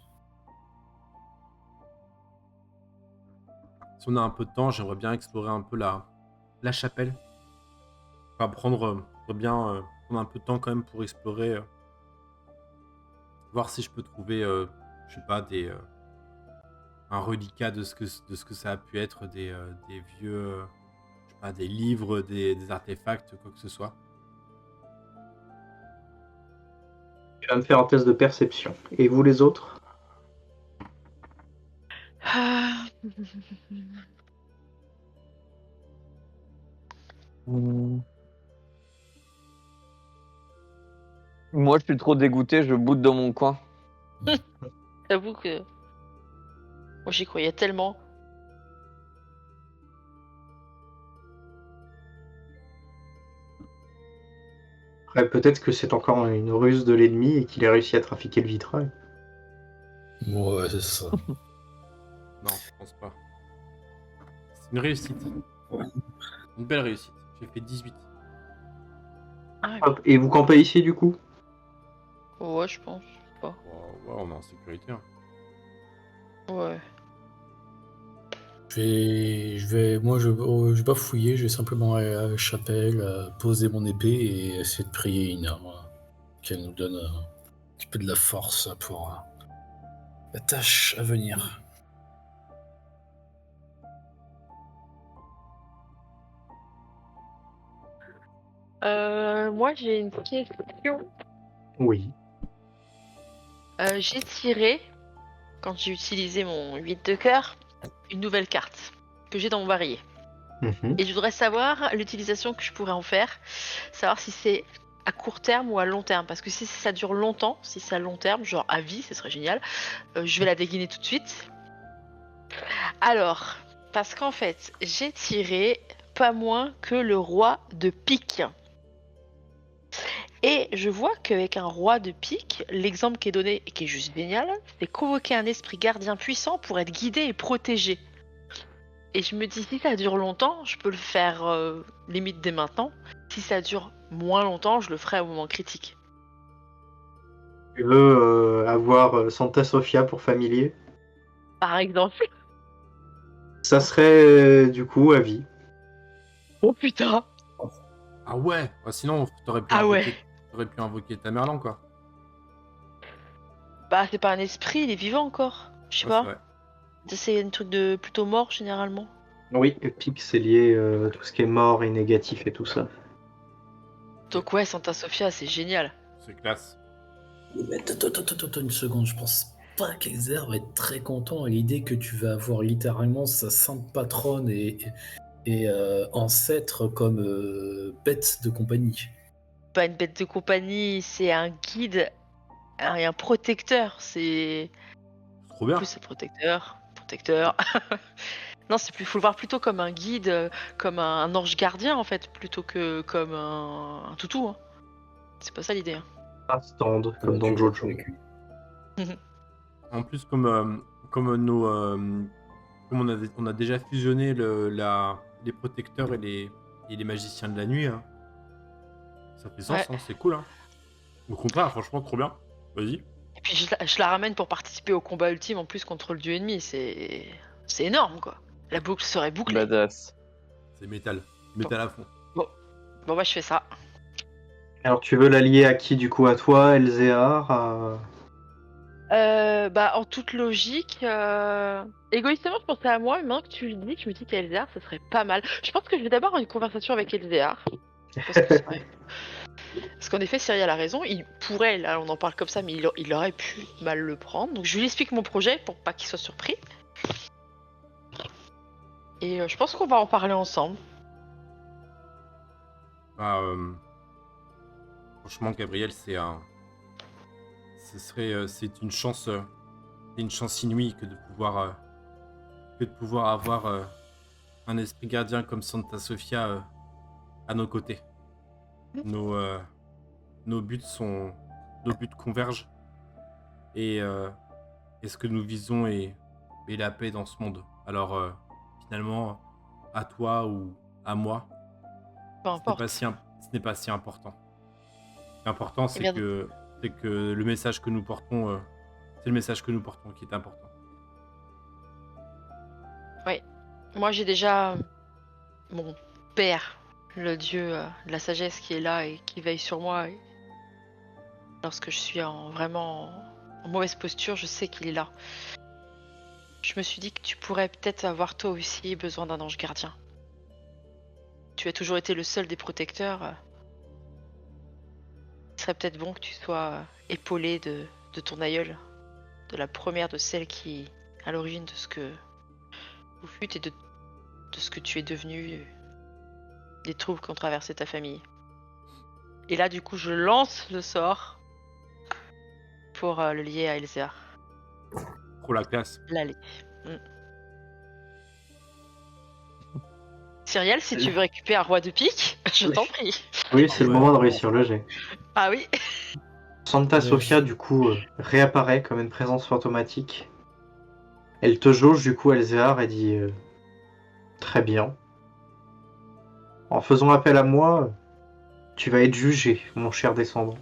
Si on a un peu de temps, j'aimerais bien explorer un peu la chapelle. Enfin, prendre un peu de temps quand même pour explorer. Voir si je peux trouver, je sais pas, un reliquat de ce que ça a pu être, des vieux, je sais pas, des livres, des artefacts, quoi que ce soit. Tu vas me faire un test de perception. Et vous les autres? Ah. Moi, je suis trop dégoûté, je boude dans mon coin. J'avoue que moi j'y croyais tellement. Après, peut-être que c'est encore une ruse de l'ennemi et qu'il a réussi à trafiquer le vitrail. Ouais, c'est ça. Non, je pense pas. C'est une réussite. Une belle réussite. J'ai fait 18. Hop, et vous campez ici du coup? Ouais, je pense pas. Ouais, on est en sécurité. Hein. Ouais. Moi, je vais pas fouiller, je vais simplement aller à la chapelle, poser mon épée et essayer de prier Ina, qu'elle nous donne un petit peu de la force pour la tâche à venir. Moi j'ai une question. Oui. J'ai tiré, quand j'ai utilisé mon 8 de cœur, une nouvelle carte que j'ai dans mon barillet. Mhm. Et je voudrais savoir l'utilisation que je pourrais en faire, savoir si c'est à court terme ou à long terme. Parce que si ça dure longtemps, si c'est à long terme, genre à vie, ce serait génial, je vais la dégainer tout de suite. Alors, parce qu'en fait, j'ai tiré pas moins que le roi de pique. Et je vois qu'avec un roi de pique, l'exemple qui est donné et qui est juste génial, c'est convoquer un esprit gardien puissant pour être guidé et protégé. Et je me dis, si ça dure longtemps, je peux le faire limite dès maintenant. Si ça dure moins longtemps, je le ferai au moment critique. Tu veux avoir Santa Sofia pour familier? Par exemple. Ça serait du coup à vie. Oh putain. Ah ouais, sinon Ah ouais. t'aurais pu invoquer Tamerlan quoi. Bah c'est pas un esprit, il est vivant encore. Je sais Ouais, c'est pas. vrai. Ça, c'est un truc de plutôt mort généralement. Oui, Pique, c'est lié tout ce qui est mort et négatif et tout ça. Donc ouais, Santa Sofia, c'est génial. C'est classe. Mais attends une seconde, je pense pas qu'Elzer va être très content à l'idée que tu vas avoir littéralement sa sainte patronne et ancêtre comme bête de compagnie. Pas une bête de compagnie, c'est un guide et un protecteur. C'est C'est trop bien. plus un protecteur. Non, c'est plus, faut le voir plutôt comme un guide, comme un ange gardien en fait, plutôt que comme un toutou. Hein. C'est pas ça l'idée. Hein. Un stand, comme dans Jojo. En plus, comme on a déjà fusionné les protecteurs et les magiciens de la nuit, hein, ça fait sens, Ouais. hein, c'est cool. Hein. Au contraire, franchement, trop bien. Vas-y. Et puis je la ramène pour participer au combat ultime en plus contre le dieu ennemi. C'est énorme quoi. La boucle serait bouclée. Badass. C'est métal. Métal à fond. Bon bah je fais ça. Alors tu veux l'allier à qui du coup? À toi, Elzéar Bah en toute logique, égoïstement je pensais à moi, mais maintenant que tu le dis, je me dis qu'Elzéar ce serait pas mal. Je pense que je vais d'abord avoir une conversation avec Elzéar. Parce que c'est vrai. Parce qu'en effet, Cyriel a raison, il pourrait, là on en parle comme ça, mais il aurait pu mal le prendre. Donc je lui explique mon projet pour pas qu'il soit surpris. Et je pense qu'on va en parler ensemble. Ah, franchement, Gabriel, c'est une chance inouïe que de pouvoir avoir un esprit gardien comme Santa Sofia à nos côtés. Nos buts convergent et ce que nous visons est la paix dans ce monde. Alors finalement, à toi ou à moi, Peu importe. ce n'est pas si important. L'important, Eh bien, c'est que le message que nous portons, c'est le message que nous portons qui est important. moi j'ai déjà mon père, le dieu de la sagesse qui est là et qui veille sur moi. Et lorsque je suis vraiment en mauvaise posture, je sais qu'il est là. Je me suis dit que tu pourrais peut-être avoir toi aussi besoin d'un ange gardien. Tu as toujours été le seul des protecteurs. Il serait peut-être bon que tu sois épaulé de ton aïeul, de la première de celle qui est à l'origine de ce que vous fûtes et de ce que tu es devenu, des troubles qu'ont traversé ta famille. Et là, du coup, je lance le sort pour le lier à Elzéar. Trop la classe. L'aller. Cyriel, si tu veux récupérer un roi de pique, je t'en prie. Oui, c'est le ouais. moment de réussir le jet. Ah oui. Santa Sofia, du coup, réapparaît comme une présence fantomatique. Elle te jauge, du coup, Elzéar, et dit très bien. En faisant appel à moi, tu vas être jugé, mon cher descendant.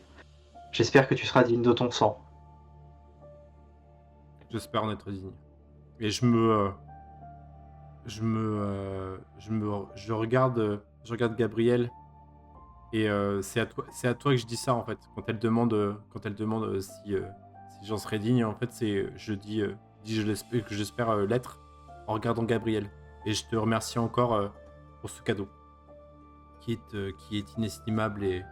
J'espère que tu seras digne de ton sang. J'espère en être digne. Et je regarde Gabriel et c'est à toi que je dis ça en fait. Quand elle demande si j'en serais digne, en fait je dis que j'espère l'être en regardant Gabriel. Et je te remercie encore pour ce cadeau qui est inestimable et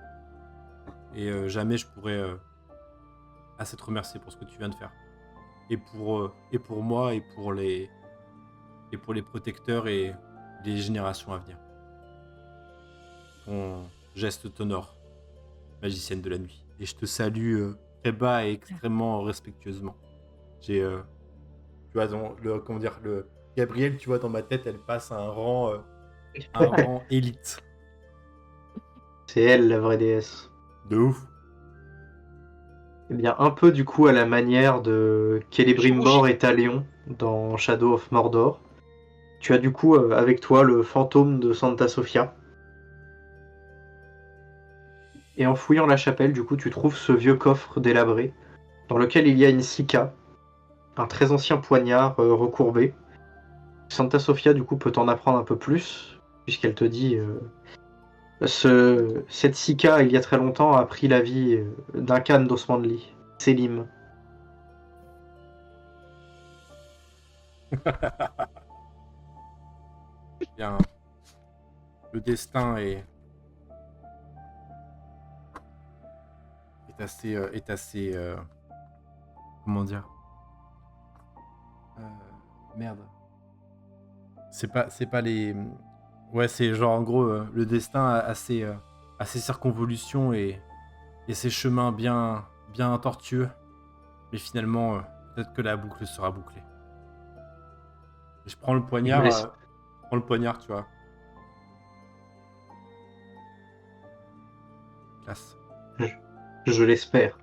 jamais je pourrais assez te remercier pour ce que tu viens de faire. Et pour moi et pour les protecteurs et les générations à venir. Ton geste t'honore, magicienne de la nuit. Et je te salue très bas et extrêmement respectueusement. Tu vois, comment dire, Gabriel, tu vois, dans ma tête, elle passe à un rang élite. C'est elle la vraie déesse. De ouf. Eh bien, un peu du coup à la manière de Celebrimbor et Talion dans Shadow of Mordor. Tu as du coup avec toi le fantôme de Santa Sofia. Et en fouillant la chapelle, du coup, tu trouves ce vieux coffre délabré dans lequel il y a une sika, un très ancien poignard recourbé. Santa Sofia, du coup, peut t'en apprendre un peu plus, puisqu'elle te dit cette sika, il y a très longtemps, a pris la vie d'un Khan d'Osmanli, Selim. Bien. Le destin est assez comment dire, merde, c'est pas les, ouais, c'est genre en gros le destin a ses circonvolutions et ses chemins bien tortueux, mais finalement peut-être que la boucle sera bouclée. Et je prends le poignard, tu vois. Classe. Je l'espère.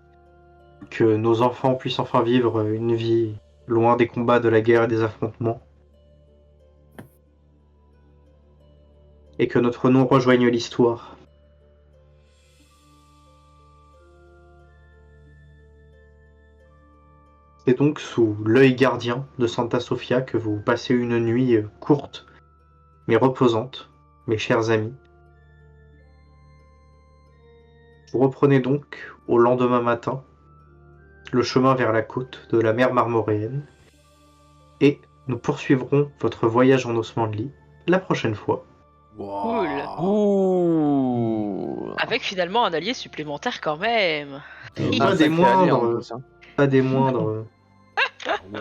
Que nos enfants puissent enfin vivre une vie loin des combats, de la guerre et des affrontements. Et que notre nom rejoigne l'histoire. C'est donc sous l'œil gardien de Santa Sofia que vous passez une nuit courte, mais reposante, mes chers amis. Vous reprenez donc, au lendemain matin, le chemin vers la côte de la mer Marmoréenne, et nous poursuivrons votre voyage en Osmanli la prochaine fois. Cool. Ouh. Avec finalement un allié supplémentaire quand même. Pas des sacré allié, en moindres. plus, hein. Pas des moindres. Ouais.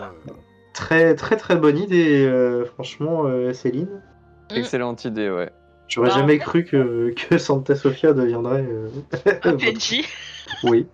Très très très bonne idée, franchement, Céline. Excellente idée, ouais. J'aurais Bah, jamais cru que Santa Sofia deviendrait. Un PNJ. Oui.